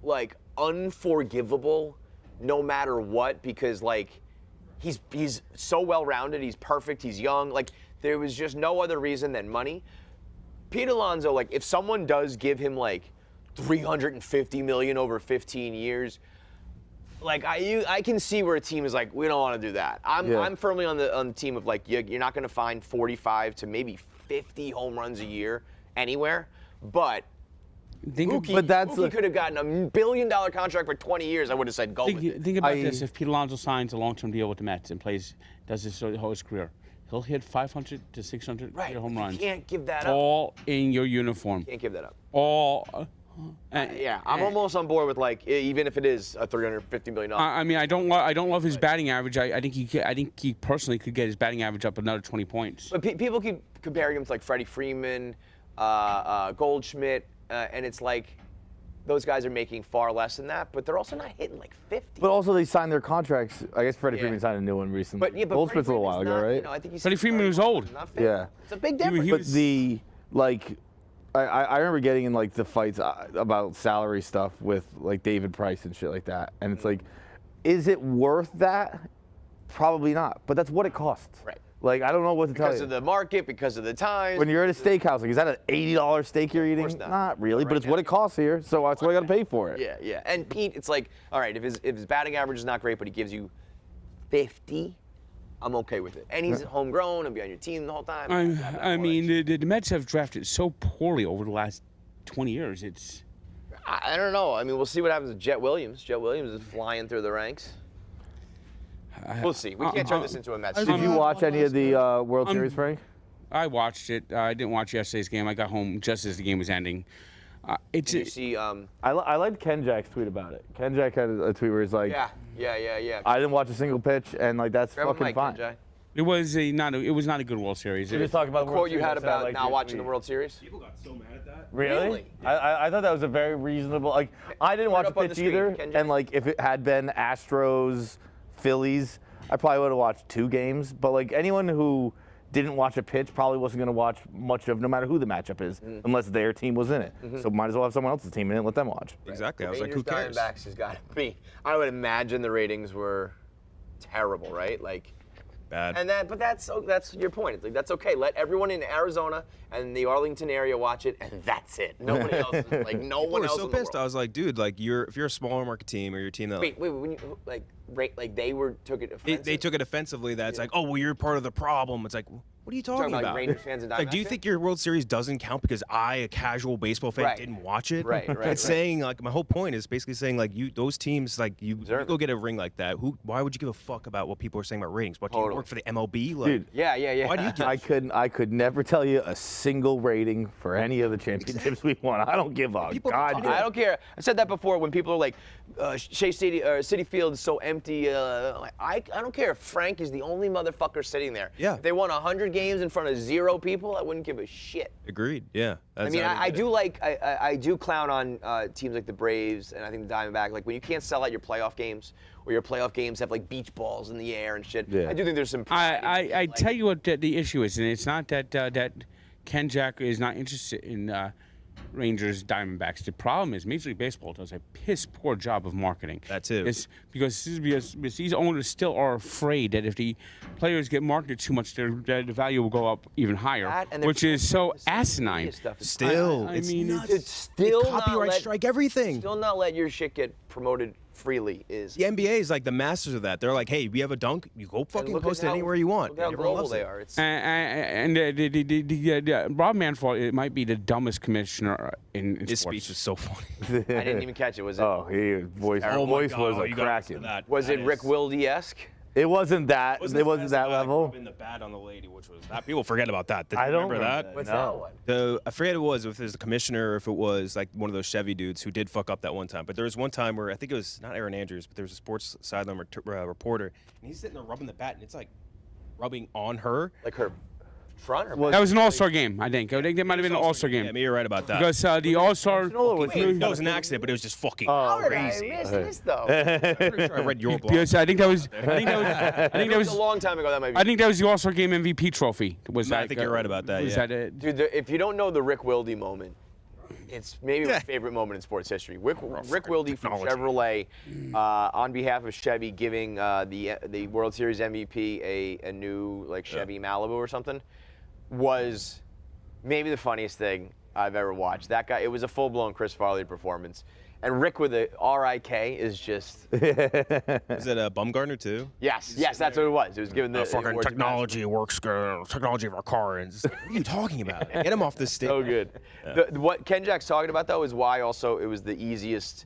like unforgivable, no matter what, because like he's so well-rounded, he's perfect, he's young. Like there was just no other reason than money. Pete Alonso, like if someone does give him like $350 million over 15 years, like I can see where a team is like, we don't want to do that. I'm firmly on the team of like you're not going to find 45 to maybe 50 home runs a year anywhere, but. Mookie could have gotten $1 billion contract for 20 years. I would have said go with it. Think about this: if Pete Alonso signs a long-term deal with the Mets and does this whole his career, he'll hit 500 to 600 home runs. You can't give that up. All in your uniform. You can't give that up. All. I'm almost on board with like even if it is a $350 million. I mean, I don't love his batting average. I think he personally could get his batting average up another 20 points. But people keep comparing him to like Freddie Freeman, Goldschmidt. And it's like those guys are making far less than that, but they're also not hitting like 50. But also they signed their contracts. I guess Freddie Freeman signed a new one recently. But Goldschmidt's a little while ago, right? I think he's Freddie Freeman was old. Yeah. It's a big difference. I remember getting in like the fights about salary stuff with like David Price and shit like that, and it's like, is it worth that? Probably not. But that's what it costs. Right. Like, I don't know what to tell you. Because of the market, because of the times. When you're at a steakhouse, like, is that an $80 steak you're eating? Of course not really, but it's what it costs here, so that's why I got to pay for it. Yeah. And Pete, it's like, all right, if his batting average is not great, but he gives you 50, I'm okay with it. And he's homegrown and be on your team the whole time. I mean, the Mets have drafted so poorly over the last 20 years. I don't know. I mean, we'll see what happens with Jet Williams. Jet Williams is flying through the ranks. We'll see. We can't turn this into a match. Did you watch any of the World Series, Frank? I watched it. I didn't watch yesterday's game. I got home just as the game was ending. Did you see? I liked Ken Jack's tweet about it. Ken Jack had a tweet where he's like, Yeah. I didn't watch a single pitch, and like that's Grab a fucking mic, fine. Jay. It was not a good World Series. You just talk about the quote you had about not watching the World Series. People got so mad at that. Really? I thought that was a very reasonable. Like, I didn't watch the pitch either, and like if it had been Astros, Phillies, I probably would have watched 2 games. But like anyone who didn't watch a pitch probably wasn't going to watch much of, no matter who the matchup is, unless their team was in it. So might as well have someone else's team in it and let them watch. Exactly. I was Rangers, like, who cares? Diamondbacks has got to be. I would imagine the ratings were terrible, right? Like. Bad. And but that's your point. It's like that's okay. Let everyone in Arizona and the Arlington area watch it, and that's it. Nobody else is like no one else. I was so pissed. I was like, dude, like if you're a smaller market team or your team that wait, when you like they took it offensive. They took it offensively. That's like, oh well, you're part of the problem. It's like, what are you talking about? Like Rangers fans and Diamondbacks like, do you think your World Series doesn't count because I, a casual baseball fan, didn't watch it? Right. It's saying like my whole point is basically saying like those teams like you go get a ring like that. Why would you give a fuck about what people are saying about ratings? What do you work for the MLB? Like, dude, yeah. Why do you give I could never tell you a single rating for any of the championships we won. I don't give a goddamn. I don't care. I said that before when people are like, Shea City Field is so empty. I don't care if Frank is the only motherfucker sitting there. Yeah. If they won 100 games in front of 0 people, I wouldn't give a shit. Agreed. Yeah. I mean, I do clown on teams like the Braves and I think the Diamondback. Like when you can't sell out your playoff games, or your playoff games have like beach balls in the air and shit. Yeah. I do think there's some. I tell you what the issue is, and it's not that Ken Jack is not interested in Rangers Diamondbacks. The problem is Major League Baseball does a piss poor job of marketing. That too. It's because these owners still are afraid that if the players get marketed too much, the value will go up even higher, which is so asinine. Still, I mean, it's still copyright not strike everything. Still not let your shit get promoted freely is. The NBA is like the masters of that. They're like, hey, we have a dunk, you go fucking look post at it anywhere you want. Look how Everyone global loves they it. are. It's And Rob Manfred, it might be the dumbest commissioner in His sports. speech was so funny. I didn't even catch it. Was it? Voice Oh my voice God, was oh, a you gotta listen cracking. to that. Was That it Rick is- Wilde-esque? It wasn't that. It wasn't as that bad. level. Been the bat on the lady, which was that. People forget about that. Did I you don't remember that. What's No. that one? I forget who it was, if it was the commissioner or if it was like one of those Chevy dudes who did fuck up that one time. But there was one time where I think it was not Aaron Andrews, but there was a sports sideline reporter, and he's sitting there rubbing the bat, and it's like rubbing on her. Like her front or Well, That was an All-Star game, I think. I think that might have been an All-Star game. Yeah, maybe you're right about that. Because the All-Star. No, it was an accident, but it was just fucking crazy. I missed this though. Pretty sure I read your blog. Because I think that was. It was a long time ago. That might be. I think that was the All-Star Game MVP trophy. Was No, I like, think you're right about that, Was yeah. that it? Dude, if you don't know the Rick Wilde moment, it's maybe my favorite moment in sports history. Rick Wilde from Chevrolet, on behalf of Chevy, giving the World Series MVP a new like Chevy Malibu or something, was maybe the funniest thing I've ever watched. That guy, it was a full-blown Chris Farley performance. And Rick with a R-I-K is just. Was it Bumgarner too? Yes, that's what it was. It was given the fucking award to technology works, technology of our car, and it's just like, what are you talking about? Get him off this stage. So good. What Ken Jack's talking about, though, is why also it was the easiest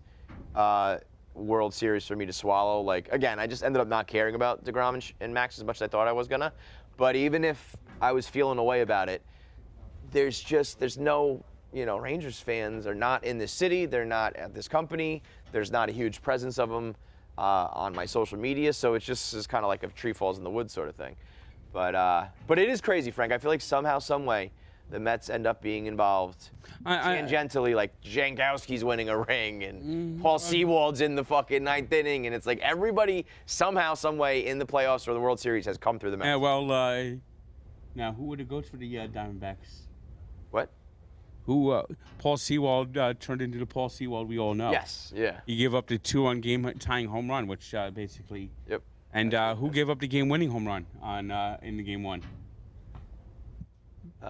World Series for me to swallow. Like, again, I just ended up not caring about DeGrom and Max as much as I thought I was gonna. But even if I was feeling a way about it, there's no, Rangers fans are not in this city. They're not at this company. There's not a huge presence of them on my social media. So it's just kind of like a tree falls in the woods sort of thing. But it is crazy, Frank. I feel like somehow, some way, the Mets end up being involved tangentially, like Jankowski's winning a ring and Paul Sewald's in the fucking ninth inning, and it's like everybody somehow, some way in the playoffs or the World Series has come through the Mets. Yeah, well, now who would it go for the Diamondbacks? What? Who Paul Sewald turned into the Paul Sewald we all know. Yes, yeah. He gave up the 2-on game tying home run, which basically. Yep. And who gave up the game-winning home run in the game one?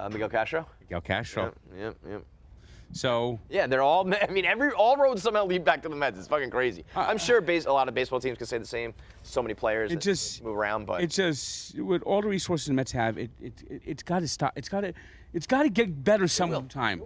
Miguel Castro. Miguel Castro. Yep. So. Yeah, they're all. I mean, all roads somehow lead back to the Mets. It's fucking crazy. I'm sure a lot of baseball teams can say the same. So many players that just move around, but it's just with all the resources the Mets have, it's got to stop. It's got to get better sometime.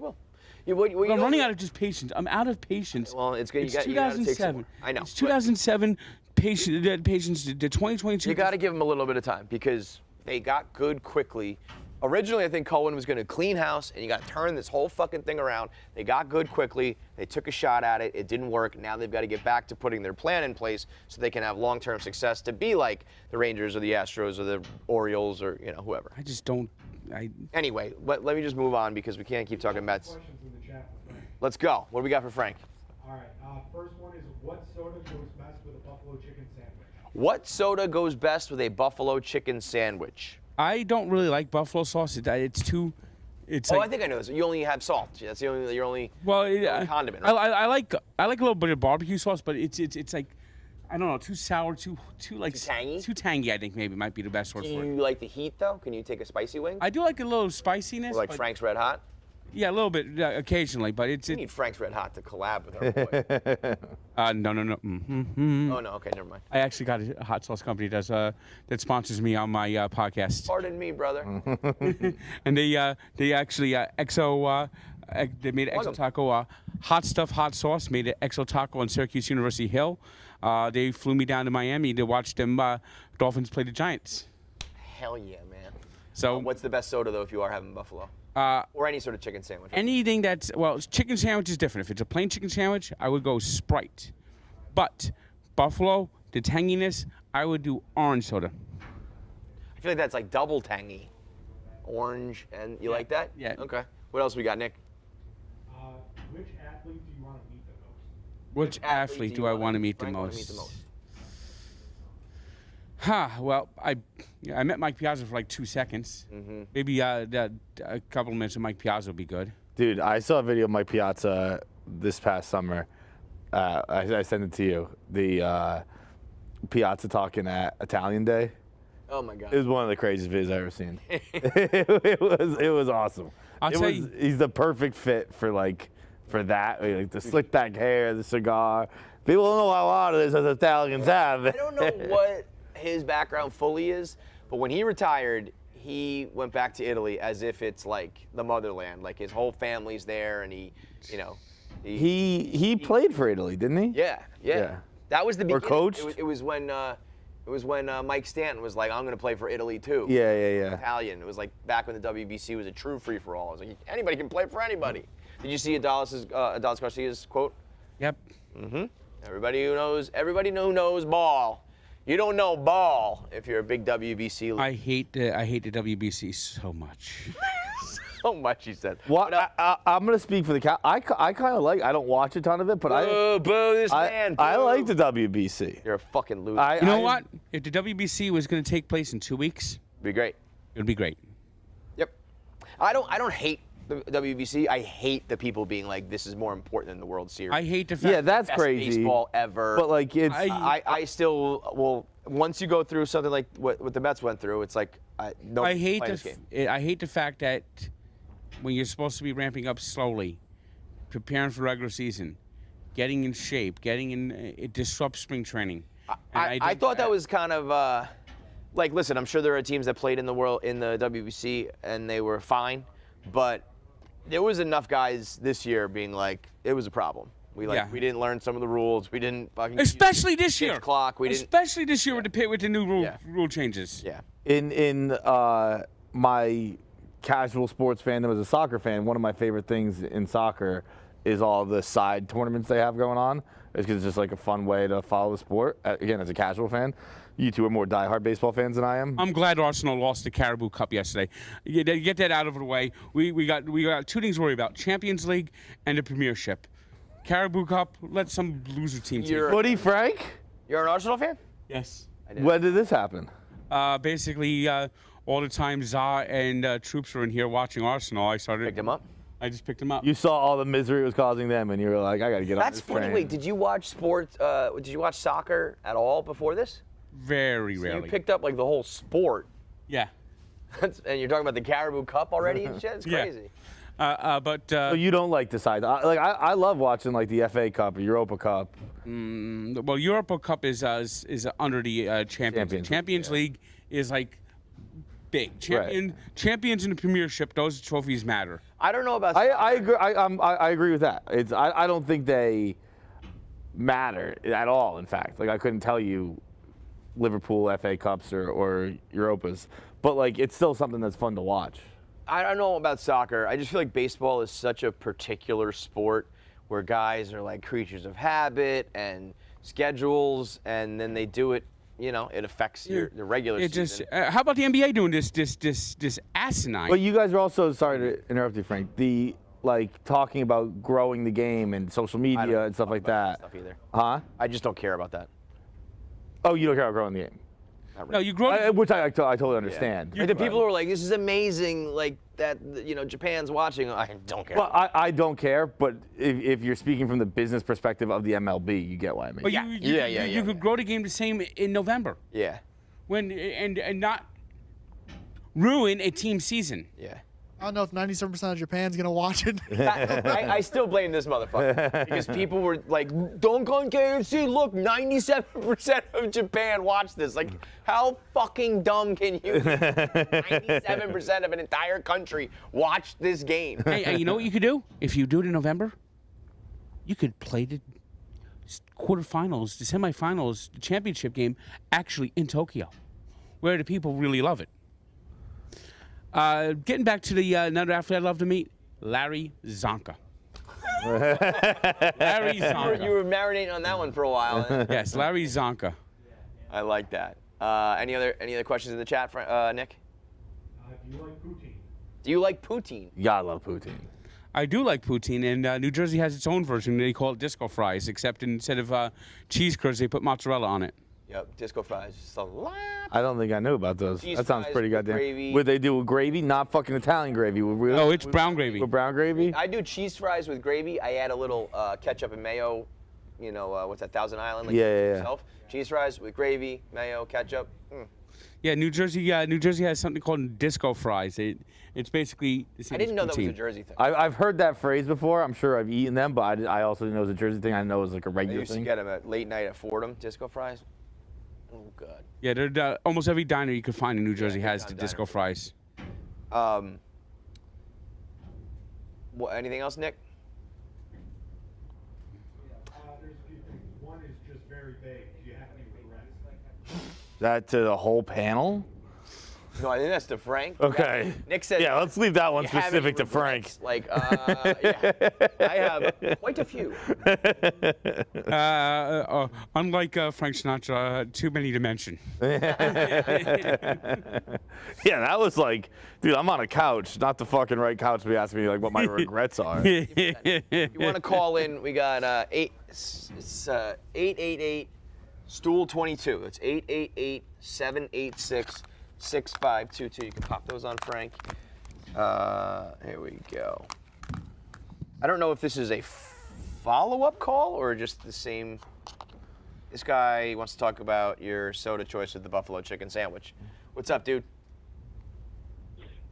It will. I'm running out of just patience. I'm out of patience. Well, it's good. It's 2007. I know. It's 2007. Patience. The 2022. You got to give them a little bit of time because they got good quickly. Originally, I think Cohen was going to clean house, and you got to turn this whole fucking thing around. They got good quickly. They took a shot at it. It didn't work. Now they've got to get back to putting their plan in place so they can have long-term success to be like the Rangers or the Astros or the Orioles or whoever. I just don't. Anyway, let me just move on because we can't keep talking Mets. Let's go. What do we got for Frank? All right. First one is what soda goes best with a buffalo chicken sandwich? What soda goes best with a buffalo chicken sandwich? I don't really like buffalo sauce. It's too. It's I think I know this. You only have salt. That's the only. You're only. Well, condiment. Right? I like a little bit of barbecue sauce, but it's like, I don't know, too sour, too tangy. Too tangy. I think maybe might be the best word Do for it. you like the heat though? Can you take a spicy wing? I do like a little spiciness. Or like but, Frank's Red Hot. Yeah, a little bit occasionally, but it's. We need Frank's Red Hot to collab with our boy. No. Oh no. Okay, never mind. I actually got a hot sauce company that sponsors me on my podcast. Pardon me, brother. And they actually Exo. They made Exo Taco hot stuff, hot sauce. Made it Exo Taco on Syracuse University Hill. They flew me down to Miami to watch them Dolphins play the Giants. Hell yeah, man. So what's the best soda though if you are having buffalo? Or any sort of chicken sandwich? Anything that's chicken sandwich is different. If it's a plain chicken sandwich, I would go Sprite. But buffalo, the tanginess, I would do orange soda. I feel like that's like double tangy. Orange, and you like that? Yeah. Okay. What else we got, Nick? Which athlete do you want to meet the most? Which athlete do I want to meet the most? Well, I met Mike Piazza for like 2 seconds. Mm-hmm. Maybe a couple of minutes of Mike Piazza would be good. Dude, I saw a video of Mike Piazza this past summer. I sent it to you. The Piazza talking at Italian Day. Oh my God! It was one of the craziest videos I've ever seen. it was awesome. He's the perfect fit for that. Like the slick back hair, the cigar, People don't know how hard it is as Italians have. I don't know what his background fully is, but when he retired, he went back to Italy as if it's like the motherland. Like his whole family's there, and he played for Italy, didn't he? Yeah. That was the beginning. Or coached? It was when Mike Stanton was like, I'm going to play for Italy too. Yeah. Italian. It was like back when the WBC was a true free-for-all. It was like anybody can play for anybody. Did you see Adolis Garcia's quote? Yep. Mm-hmm. Everybody who knows ball. You don't know ball if you're a big WBC. I hate the WBC so much. So much, he said. Well, I'm going to speak for the Cow. I kind of like. I don't watch a ton of it, but boo this man. Boo. I like the WBC. You're a fucking loser. You know what? If the WBC was going to take place in 2 weeks, it'd be great. It would be great. Yep. I don't hate the WBC. I hate the people being like, this is more important than the World Series. I hate the fact. Yeah, that's best crazy. Baseball ever. But like it's. I still will. Once you go through something like what the Mets went through, it's like I hate the fact that when you're supposed to be ramping up slowly, preparing for regular season, getting in shape, it disrupts spring training. I thought that was kind of like, listen, I'm sure there are teams that played in the WBC and they were fine, but there was enough guys this year being like, it was a problem. We didn't learn some of the rules. We didn't fucking especially this year. Clock. Especially this year with the new rule changes. Yeah. In my casual sports fandom as a soccer fan, one of my favorite things in soccer is all the side tournaments they have going on. It's because it's just like a fun way to follow the sport. Again, as a casual fan, you two are more diehard baseball fans than I am. I'm glad Arsenal lost the Caribou Cup yesterday. Get that out of the way. We got two things to worry about: Champions League and the Premiership. Caribou Cup, let some loser team take it. Footy Frank? You're an Arsenal fan? Yes. When did this happen? Basically, all the time Za and Troops were in here watching Arsenal, I started. Picked him up? I just picked him up. You saw all the misery it was causing them, and you were like, I got to get on this train. That's funny. Wait, did you watch sports? Did you watch soccer at all before this? Very rarely. You picked up like the whole sport. Yeah. And you're talking about the Caribou Cup already and shit? It's crazy. So you don't like the side. I love watching like the FA Cup or Europa Cup. Well, Europa Cup is under the Champions League is like big. Champions in the Premiership, those trophies matter. I don't know about. I agree. I agree with that. I don't think they matter at all. In fact, like I couldn't tell you Liverpool FA Cups or Europas, but like it's still something that's fun to watch. I don't know about soccer. I just feel like baseball is such a particular sport where guys are like creatures of habit and schedules, and then they do it. You know, it affects the regular season. How about the NBA doing this asinine? But you guys are also, sorry to interrupt you, Frank. The like talking about growing the game and social media and stuff like that. Stuff either. Huh? I just don't care about that. Oh, you don't care about growing the game. No, you grow. Which I totally understand. Like the people who are like, "This is amazing," like that. Japan's watching. I don't care. Well, I don't care, but if you're speaking from the business perspective of the MLB, you get what I mean. But you could grow the game the same in November. Yeah. And not ruin a team season. Yeah. I don't know if 97% of Japan's going to watch it. I still blame this motherfucker because people were like, don't go on KFC. Look, 97% of Japan watched this. Like, how fucking dumb can you be? 97% of an entire country watched this game. Hey, you know what you could do? If you do it in November, you could play the quarterfinals, the semifinals, the championship game actually in Tokyo, where the people really love it. Getting back to the another athlete I'd love to meet, Larry Zonka. Larry Zonka. You were marinating on that one for a while. Yes, Larry Zonka. I like that. Any other questions in the chat, Nick? Do you like poutine? Do you like poutine? Yeah, I love poutine. I do like poutine, and New Jersey has its own version. They call it disco fries, except instead of cheese curds, they put mozzarella on it. Yep, disco fries. Salad. I don't think I knew about those. Cheese that sounds fries pretty with goddamn. gravy. Would they do with gravy? Not fucking Italian gravy. No, it's brown gravy. With brown gravy? I do cheese fries with gravy. I add a little ketchup and mayo you know, what's that, Thousand Island? Like Yeah. yourself. Cheese fries with gravy, mayo, ketchup. Yeah, New Jersey has something called disco fries. It's basically the same I didn't know that was a poutine. Jersey thing. I've heard that phrase before. I'm sure I've eaten them, but I also didn't know it was a Jersey thing. I know it was like a I regular used to thing. get them at late night at Fordham, disco fries. Oh, God. Yeah, they're, almost every diner you could find in New Jersey has the anytime disco diner. fries. Anything else, Nick? There's a few things. One is just very vague. Do you have any regrets? That to the whole panel? No, I think that's to Frank. Okay. Nick said. Yeah, let's leave that one "You have any specific to Frank. regrets?" Like, yeah, I have quite a few. Unlike Frank Sinatra, too many to mention. Yeah, that was like, dude, I'm on a couch, not the fucking right couch to be asking me like what my regrets are. If you want to call in, we got 888 stool 22. That's 888-786-6522. You can pop those on Frank. Here we go. I don't know if this is a follow-up call or just the same. This guy wants to talk about your soda choice with the buffalo chicken sandwich. What's up, dude?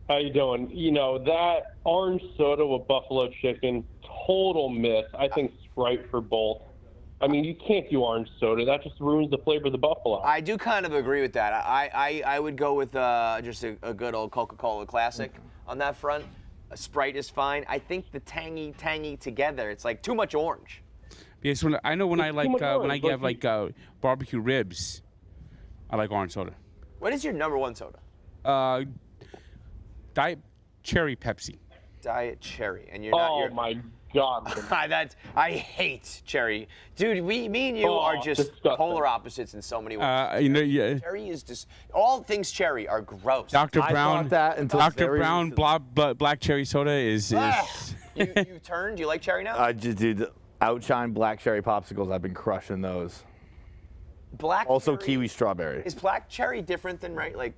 How you doing? You know, that orange soda with buffalo chicken, total myth. I think Sprite for both. I mean, you can't do orange soda. That just ruins the flavor of the buffalo. I do kind of agree with that. I would go with just a good old Coca-Cola Classic on that front. A Sprite is fine. I think the tangy together, it's like too much orange. Yes, when I like much when I orange, have like barbecue ribs, I like orange soda. What is your number one soda? Diet Cherry Pepsi. Diet Cherry. And you're not. Oh, you're, my God. I hate cherry. Dude, me and you are just disgusting. polar opposites in so many ways. Yeah. Cherry is just, all things cherry are gross. Dr. I Brown. thought that until Dr. very Brown recently. black cherry soda is. You turned? Do you like cherry now? I just did Outshine black cherry popsicles. I've been crushing those. Black Also cherry, kiwi strawberry. Is black cherry different than like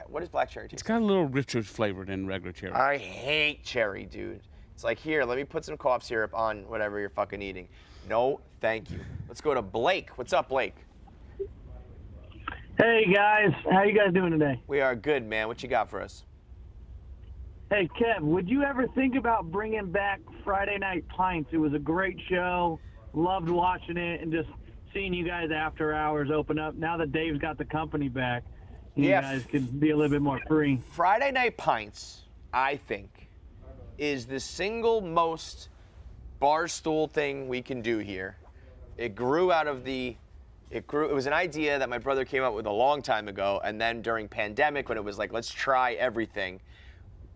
what is black cherry taste? It's got a little richer flavor than regular cherry. I hate cherry, dude. It's like, here, let me put some cough syrup on whatever you're fucking eating. No, thank you. Let's go to Blake. What's up, Blake? Hey, guys. How you guys doing today? We are good, man. What you got for us? Hey, Kev, would you ever think about bringing back Friday Night Pints? It was a great show. Loved watching it and just seeing you guys after hours open up. Now that Dave's got the company back, you guys could be a little bit more free. Friday Night Pints, I think, is the single most Barstool thing we can do here. It grew out of it was an idea that my brother came up with a long time ago, and then during pandemic when it was like, let's try everything,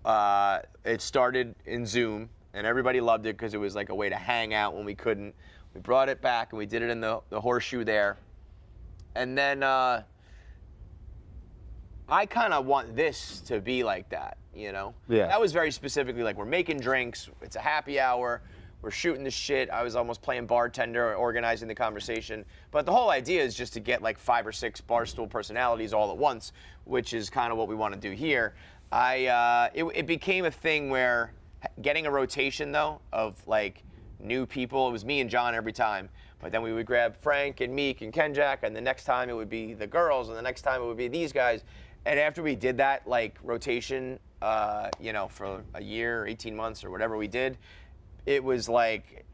it started in Zoom, and everybody loved it because it was like a way to hang out when we couldn't. We brought it back, and we did it in the horseshoe there. And then I kind of want this to be like that, you know? Yeah. That was very specifically like, we're making drinks, it's a happy hour, we're shooting the shit. I was almost playing bartender, organizing the conversation. But the whole idea is just to get like 5 or 6 Barstool personalities all at once, which is kind of what we want to do here. It became a thing where getting a rotation, though, of like new people, it was me and John every time. But then we would grab Frank and Meek and Kenjack, and the next time it would be the girls, and the next time it would be these guys. And after we did that, like, rotation, you know, for a year, 18 months, or whatever we did, it was like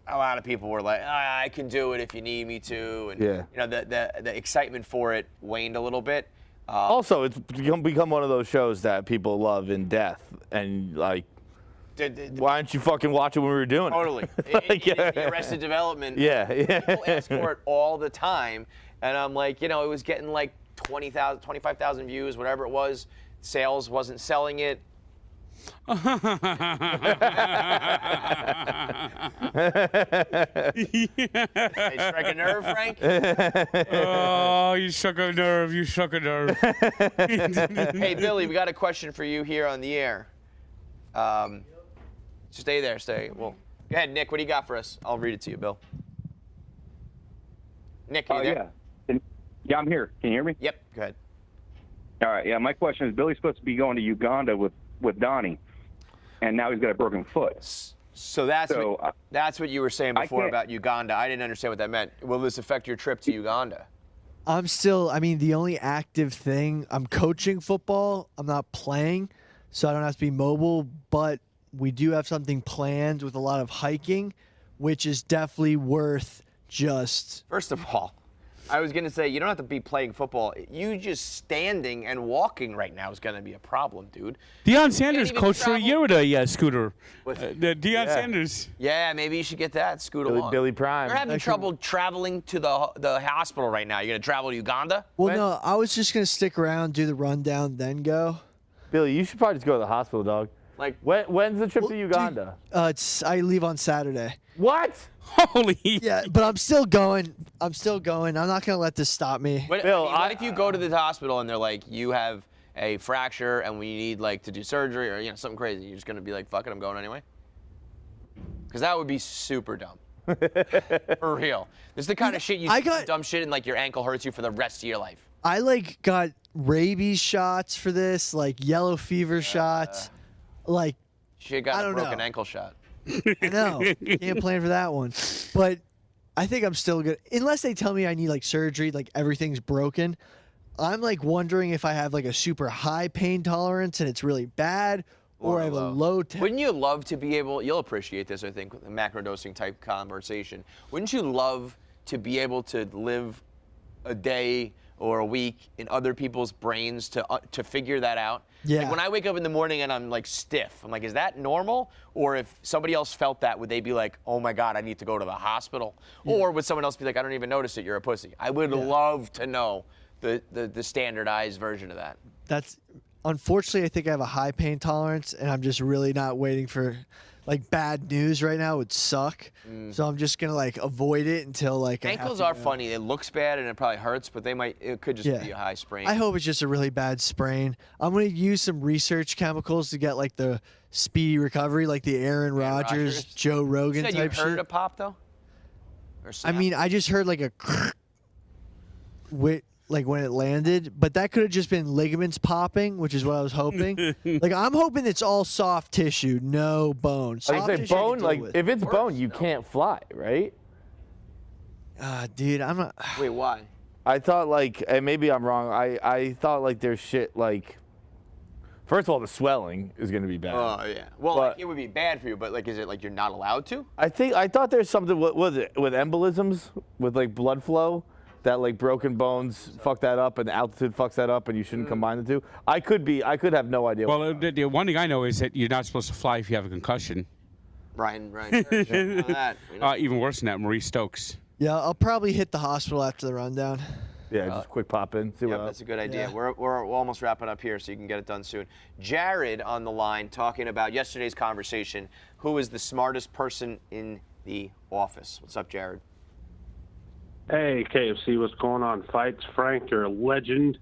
a lot of people were like, I can do it if you need me to. And, you know, the excitement for it waned a little bit. Also, it's become one of those shows that people love in death. And, like, why didn't you fucking watch it when we were doing it? Totally. The Arrested Development. Yeah. People ask for it all the time. And I'm like, you know, it was getting like 20,000, 25,000 views, whatever it was. Sales wasn't selling it. Did I strike a nerve, Frank? Oh, you struck a nerve. You struck a nerve. Hey, Billy, we got a question for you here on the air. Stay there. Well, go ahead, Nick. What do you got for us? I'll read it to you, Bill. Nick, are you there? Yeah, I'm here. Can you hear me? Yep. Go ahead. All right. Yeah, my question is, Billy's supposed to be going to Uganda with Donnie, and now he's got a broken foot. So that's what you were saying before can't- about Uganda. I didn't understand what that meant. Will this affect your trip to Uganda? I'm still, I mean, the only active thing, I'm coaching football. I'm not playing, so I don't have to be mobile, but we do have something planned with a lot of hiking, which is definitely worth just. First of all, I was going to say, you don't have to be playing football. You just standing and walking right now is going to be a problem, dude. Deion Sanders even coached for a year with a scooter. Deion Yeah. Sanders. Yeah, maybe you should get that. Scoot along. Billy Prime. You're having trouble traveling to the hospital right now. You're going to travel to Uganda? Well, no, I was just going to stick around, do the rundown, then go. Billy, you should probably just go to the hospital, dog. Like, when's the trip to Uganda? I leave on Saturday. What? Holy. Yeah, but I'm still going. I'm not going to let this stop me. What, what if you go to the hospital and they're like, you have a fracture and we need like to do surgery or something crazy? You're just going to be like, fuck it, I'm going anyway? Because that would be super dumb. For real. This is the kind of shit you do dumb shit and like your ankle hurts you for the rest of your life. I like got rabies shots for this, like yellow fever shots. Like, She got I a don't broken know. ankle shot. I know. Can't plan for that one. But I think I'm still good. Unless they tell me I need like surgery, like everything's broken. I'm like wondering if I have like a super high pain tolerance and it's really bad, or I have a low. Wouldn't you love to be able, you'll appreciate this, I think, the macrodosing type conversation. Wouldn't you love to be able to live a day or a week in other people's brains to figure that out? Yeah. Like when I wake up in the morning and I'm like stiff, I'm like, is that normal? Or if somebody else felt that, would they be like, oh my God, I need to go to the hospital? Yeah. Or would someone else be like, I don't even notice it, you're a pussy? I would love to know the standardized version of that. That's unfortunately, I think I have a high pain tolerance, and I'm just really not waiting for like bad news right now. Would suck. So I'm just gonna like avoid it until like I have Ankles to are go. funny. It looks bad and it probably hurts, but it could just be a high sprain. I hope it's just a really bad sprain. I'm gonna use some research chemicals to get like the speedy recovery, like the Aaron Rodgers, Joe Rogan you said type you heard shit. a pop though? Or I snap? mean, I just heard like a like when it landed, but that could have just been ligaments popping, which is what I was hoping. Like I'm hoping it's all soft tissue, no bone. I Soft say tissue I can bone, deal like with. if it's bone, you can't fly, right? Dude, I'm not. Wait, why? I thought like, and maybe I'm wrong. I thought like there's shit like. First of all, the swelling is going to be bad. Oh yeah. Well, like, it would be bad for you, but like, is it like you're not allowed to? I thought there's something with embolisms, with like blood flow, that like broken bones fuck that up and the altitude fucks that up, and you shouldn't combine the two. I could have no idea. Well, the one thing I know is that you're not supposed to fly if you have a concussion. Ryan. Even worse than that, Maurice Stokes. Yeah, I'll probably hit the hospital after the rundown. Yeah, just quick pop in. See what That's a good idea. Yeah. We're almost wrapping up here, so you can get it done soon. Jared on the line talking about yesterday's conversation. Who is the smartest person in the office? What's up, Jared? Hey, KFC, what's going on? Fights, Frank, you're a legend.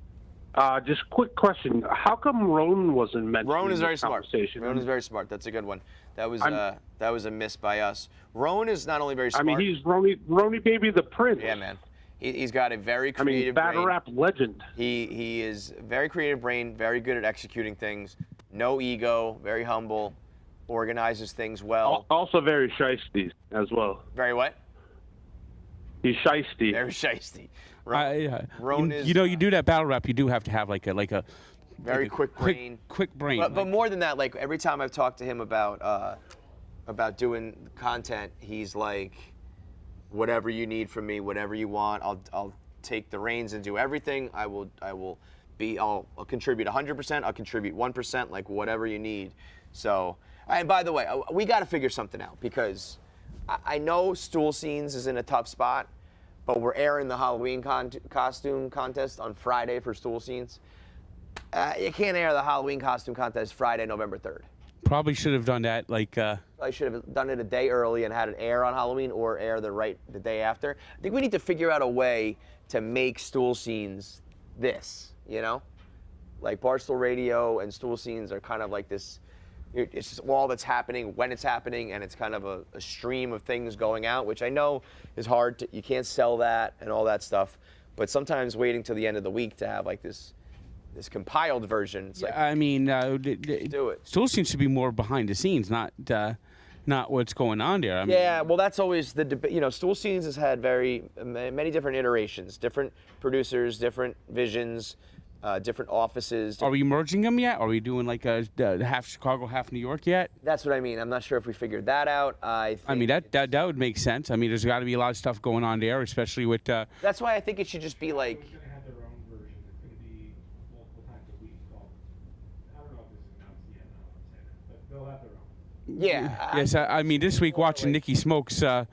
Just quick question. How come Roan wasn't mentioned Roan is in very this smart. conversation? Roan is very smart. That's a good one. That was a miss by us. Roan is not only very smart. I mean, he's Roney Baby the Prince. Yeah, man. He's got a very creative battle brain. rap legend. He is a very creative brain, very good at executing things. No ego, very humble, organizes things well. Also very shiesty as well. Very what? He's shiesty. Very shiesty. Roan is. You know, you do that battle rap. You do have to have like a very quick brain. Quick brain. But more than that, like every time I've talked to him about doing content, he's like, whatever you need from me, whatever you want, I'll take the reins and do everything. I'll contribute 100%. I'll contribute 1%, like whatever you need. So, and by the way, we got to figure something out because I know Stool Scenes is in a tough spot, but we're airing the Halloween costume contest on Friday for Stool Scenes. You can't air the Halloween costume contest Friday, November 3rd. Probably should have done that like. I should have done it a day early and had it air on Halloween or air the day after. I think we need to figure out a way to make Stool Scenes this, Like Barstool Radio and Stool Scenes are kind of like this, it's just all that's happening when it's happening, and it's kind of a stream of things going out, which I know is hard. You can't sell that and all that stuff, but sometimes waiting till the end of the week to have like this compiled version. It's like, I mean, do it. Stool Scenes should be more behind the scenes, not not what's going on there. I mean, Yeah, well, that's always the debate. You know, Stool Scenes has had many different iterations, different producers, different visions, different offices. Are we merging them yet? Are we doing like a half Chicago, half New York yet? That's what I mean. I'm not sure if we figured that out. I mean, that would make sense. I mean, there's got to be a lot of stuff going on there, especially with. That's why I think it should just be like. Yeah. Yes, I mean, this week watching Nicky Smokes, I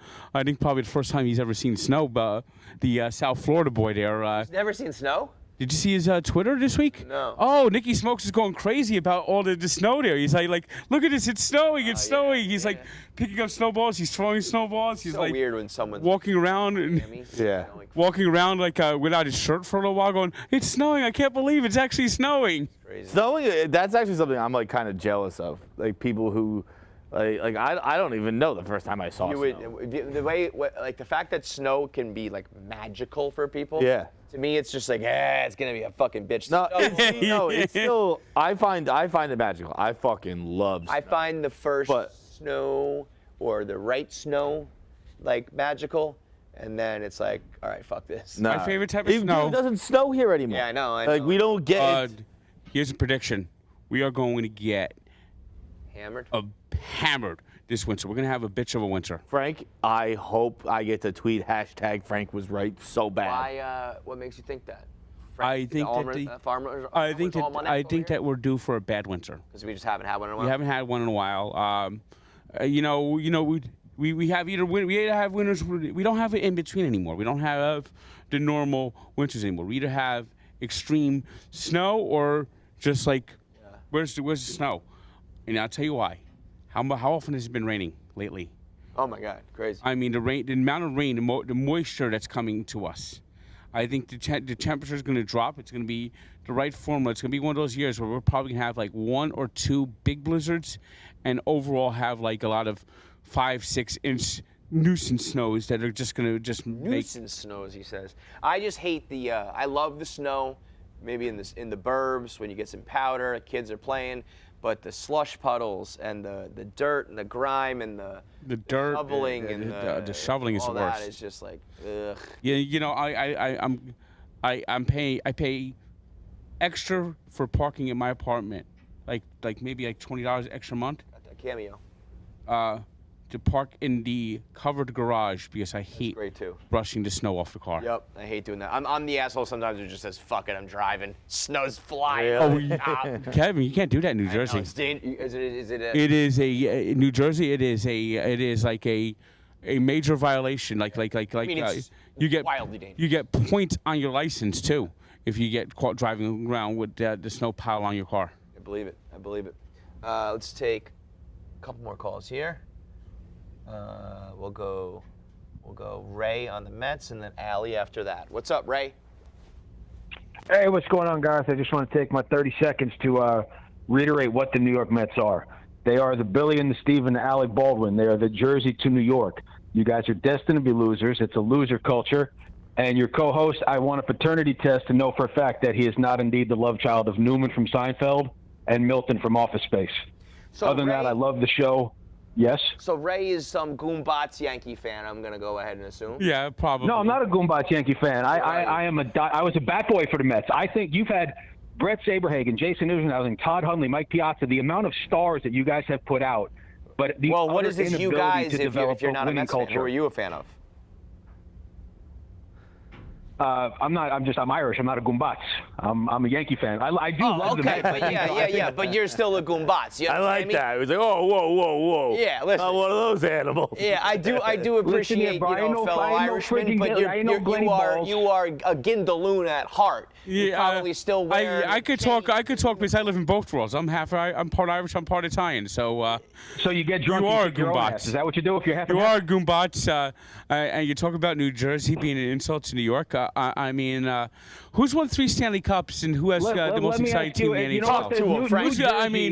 think probably the first time he's ever seen snow. But the South Florida boy there. He's never seen snow? Did you see his Twitter this week? No. Oh, Nicky Smokes is going crazy about all the snow there. He's like, look at this, it's snowing, it's snowing. He's like picking up snowballs, he's throwing snowballs. He's so like weird when someone's walking around and walking around like without his shirt for a little while, going, "It's snowing! I can't believe it's actually snowing." Crazy. Snowing, that's actually something I'm like kind of jealous of. Like people who. Like I don't even know the first time I saw snow. The way, like the fact that snow can be like magical for people. Yeah. To me, it's just like, it's gonna be a fucking bitch. No, it's still. I find it magical. I fucking love snow. I find the first snow or the right snow, like magical, and then it's like, all right, fuck this. My favorite type of snow. It doesn't snow here anymore. Yeah, I know. Like we don't get. Here's a prediction: we are going to get hammered. Hammered this winter. We're gonna have a bitch of a winter. Frank, I hope I get to tweet #Frank was right so bad. Why? What makes you think that? I think that we're due for a bad winter. Because we just haven't had one in a while. We haven't had one in a while. We either have winters. We don't have it in between anymore. We don't have the normal winters anymore. We either have extreme snow or just like where's the snow? And I'll tell you why. How often has it been raining lately? Oh my God, crazy. I mean, the amount of rain, the moisture that's coming to us. I think the temperature is going to drop. It's going to be the right formula. It's going to be one of those years where we're probably going to have like 1 or 2 big blizzards, and overall have like a lot of 5-6 inch nuisance snows that are just going to nuisance snows. He says. I just hate the. I love the snow. Maybe in the burbs when you get some powder, kids are playing. But the slush puddles and the dirt and the grime and the dirt, shoveling and the shoveling is the worst. All that is just like, ugh. Yeah, you know, I pay extra for parking in my apartment, like maybe like $20 extra a month. A cameo. To park in the covered garage because I hate brushing the snow off the car. Yep, I hate doing that. I'm the asshole sometimes who just says, fuck it, I'm driving. Snow's flying. Kevin, you can't do that in New Jersey. It is in New Jersey. It is like a major violation. I mean, it's wildly dangerous. You get points on your license too if you get caught driving around with the snow pile on your car. I believe it. Let's take a couple more calls here. We'll go Ray on the Mets and then Allie after that. What's up, Ray? Hey, what's going on, Garth? I just want to take my 30 seconds to reiterate what the New York Mets are. They are the Billy and the Steve and the Allie Baldwin. They are the Jersey to New York. You guys are destined to be losers. It's a loser culture. And your co-host, I want a paternity test to know for a fact that he is not indeed the love child of Newman from Seinfeld and Milton from Office Space. So other than that, I love the show. Yes? So Ray is some Goombatz Yankee fan, I'm going to go ahead and assume. Yeah, probably. No, I'm not a Goombatz Yankee fan. I was a bat boy for the Mets. I think you've had Brett Saberhagen, Jason Newton, Todd Hundley, Mike Piazza, the amount of stars that you guys have put out. But the what is this you guys, if you're not a Mets fan, culture. who are you a fan of? I'm Irish. I'm not a Goombatz. I'm a Yankee fan. I do love the Mets. But but you're still a Goombatz. You know I like that. It was like, whoa. Yeah, listen. Not one of those animals. Yeah, I do appreciate fellow Irishmen, but you are a Gindaloon at heart. Yeah, you're probably still wearing. I could talk because I live in both worlds. I'm part Irish. I'm part Italian. So. So you get drunk. You are a Goombatz. Is that what you do if you're half? You are a Goombatz. And you talk about New Jersey being an insult to New York. I mean, who's won 3 Stanley Cups and who has the most exciting team in the NHL? Talk to him, Frank.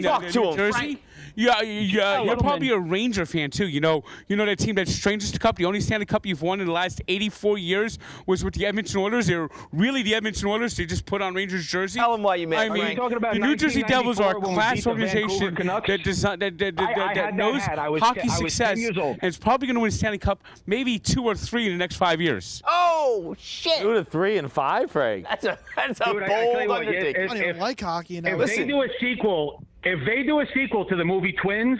Talk to him, Frank. You're probably a Ranger fan too. You know that team, that Strangers Cup. The only Stanley Cup you've won in the last 84 years was with the Edmonton Oilers. They're really the Edmonton Oilers. They just put on Rangers jersey. Tell them why you made. I mean, the New Jersey Devils are a class organization that knows hockey success, and it's probably going to win a Stanley Cup, maybe 2 or 3 in the next 5 years. Oh shit! 2 to 3 and 5, Frank. That's a Dude, bold undertaking. I don't even like hockey. And If they do a sequel to the movie Twins,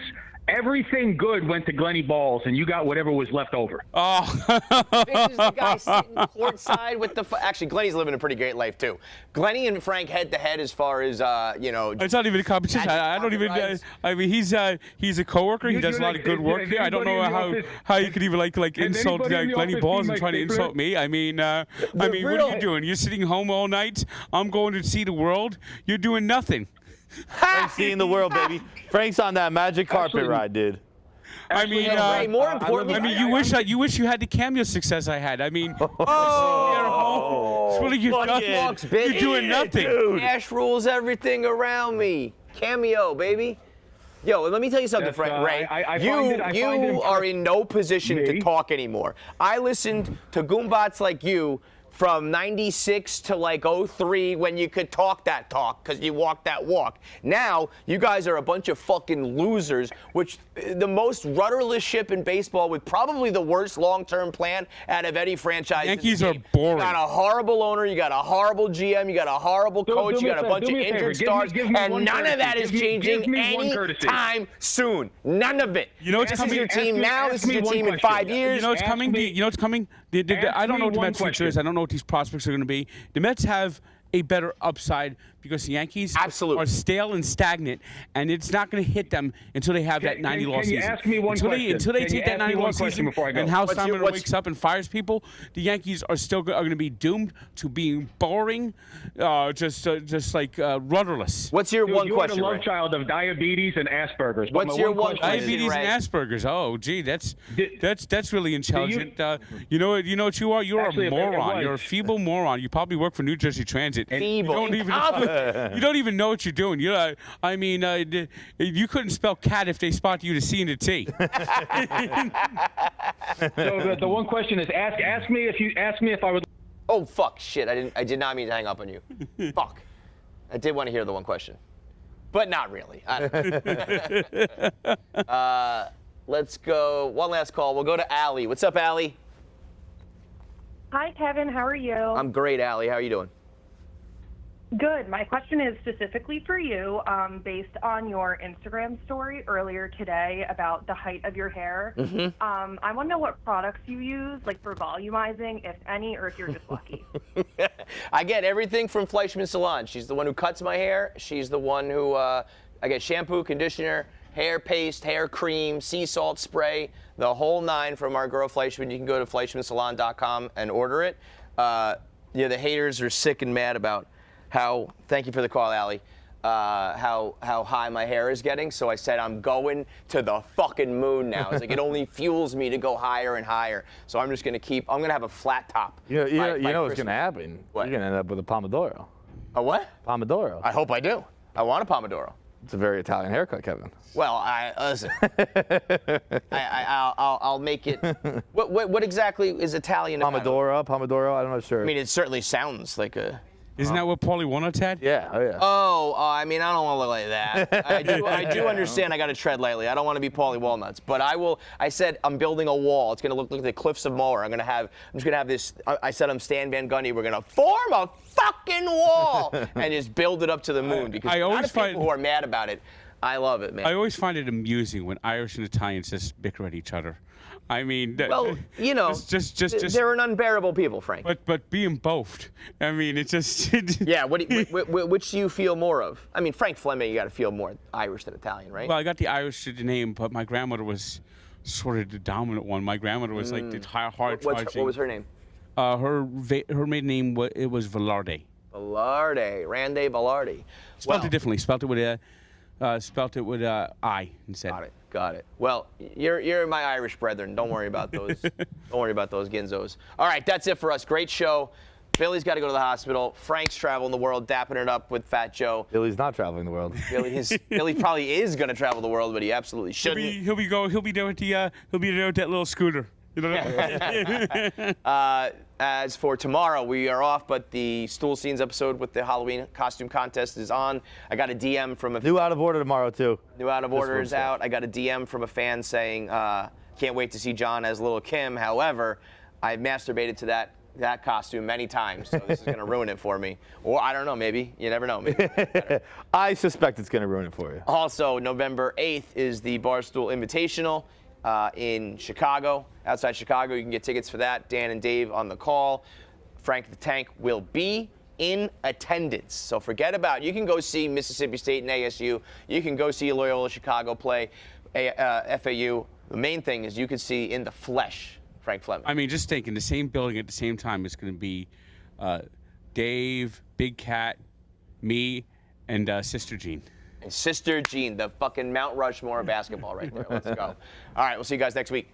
everything good went to Glenny Balls, and you got whatever was left over. Oh. This is the guy sitting courtside with the. Actually, Glenny's living a pretty great life too. Glenny and Frank head to head as far as It's not even a competition. I don't even. I mean, he's a coworker. He does a lot of good work here. I don't know how you could even like insult Glenny Balls and try to insult me. I mean, what are you doing? You're sitting home all night. I'm going to see the world. You're doing nothing. Frank's seeing the world, baby. Frank's on that magic carpet ride, dude. I mean, more importantly, you wish you had the cameo success I had. I mean, what are you You're doing nothing. Dude. Cash rules everything around me. Cameo, baby. Yo, let me tell you something, Frank. Ray, you are in no position to talk anymore. I listened to Goombatz like you from 96 to like 03 when you could talk that talk because you walk that walk. Now, you guys are a bunch of fucking losers, which the most rudderless ship in baseball with probably the worst long-term plan out of any franchise. Yankees are boring. You got a horrible owner, you got a horrible GM, you got a horrible coach, you got a bunch of injured stars, and none of that is changing anytime soon. None of it. You know what's coming? This is your team now, this is your team in 5 years. You know what's coming? You know what's coming? I don't know what the Mets' future is. I don't know what these prospects are going to be. The Mets have a better upside because the Yankees are stale and stagnant, and it's not going to hit them until they have that 90-loss season. Ask me one question? Until they take that 90-loss season and Hal Steinbrenner wakes up and fires people, the Yankees are still going to be doomed to being boring, just like rudderless. What's your one question, You're the love child of diabetes and Asperger's. What's your one question, diabetes and Asperger's? Oh, gee, that's really intelligent. You know what you are? You're a moron. You're a feeble moron. You probably work for New Jersey Transit. Feeble. You don't even know what you're doing. You couldn't spell cat if they spot you to C and to T. So the one question is, ask me if I would. Oh fuck, shit! I did not mean to hang up on you. Fuck. I did want to hear the one question, but not really. Let's go. One last call. We'll go to Allie. What's up, Allie? Hi, Kevin. How are you? I'm great, Allie. How are you doing? Good. My question is specifically for you, based on your Instagram story earlier today about the height of your hair. Mm-hmm. I want to know what products you use, like for volumizing, if any, or if you're just lucky. I get everything from Fleischman Salon. She's the one who cuts my hair. She's the one who I get shampoo, conditioner, hair paste, hair cream, sea salt spray, the whole 9 from our girl Fleischman. You can go to FleischmanSalon.com and order it. The haters are sick and mad about thank you for the call, Allie, how high my hair is getting. So I said, I'm going to the fucking moon now. It's like, it only fuels me to go higher and higher. So I'm just going to I'm going to have a flat top. You know what's going to happen? What? You're going to end up with a Pomodoro. A what? Pomodoro. I hope I do. I want a Pomodoro. It's a very Italian haircut, Kevin. Well, listen. I'll make it. What exactly is Italian? Pomodoro. I'm not sure. I mean, it certainly sounds like a. Isn't that what Paulie Walnuts had? Yeah. Oh yeah. I mean, I don't want to look like that. I do understand. I got to tread lightly. I don't want to be Paulie Walnuts, but I will. I said I'm building a wall. It's going to look like the Cliffs of Moher. I'm just going to have this. I said I'm Stan Van Gundy. We're going to form a fucking wall and just build it up to the moon because I a lot always of people who are mad about it. I love it, man. I always find it amusing when Irish and Italians just bicker at each other. I mean, just they're an unbearable people, Frank. But being both, I mean, it's just. Yeah. Which do you feel more of? I mean, Frank Fleming, you got to feel more Irish than Italian, right? Well, I got the Irish name, but my grandmother was sort of the dominant one. My grandmother was like the hard charging. What was her name? Her maiden name was Velarde. Velarde, Randy Velarde. Spelled it differently. Spelled it with I instead. Got it. Well, you're my Irish brethren. Don't worry about those. Don't worry about those Ginzos. All right, that's it for us. Great show. Billy's got to go to the hospital. Frank's traveling the world, dapping it up with Fat Joe. Billy's not traveling the world. Billy probably is going to travel the world, but he absolutely shouldn't. He'll be there with that little scooter. You know? As for tomorrow, we are off, but the Stool Scenes episode with the Halloween costume contest is on. I got a DM from a new Out of Order tomorrow too. New Out of Order is out. I got a DM from a fan saying, "Can't wait to see John as Little Kim." However, I've masturbated to that costume many times, so this is going to ruin it for me. Or I don't know, maybe. You never know. Maybe. I suspect it's going to ruin it for you. Also, November 8th is the Barstool Invitational in Chicago. Outside Chicago, you can get tickets for that. Dan and Dave on the call. Frank the Tank will be in attendance. So forget about it. You can go see Mississippi State and ASU. You can go see Loyola Chicago play FAU. The main thing is you can see in the flesh Frank Fleming. I mean, just think, in the same building at the same time, it's going to be Dave, Big Cat, me, and Sister Jean. And Sister Jean, the fucking Mount Rushmore of basketball right there. Let's go. All right, we'll see you guys next week.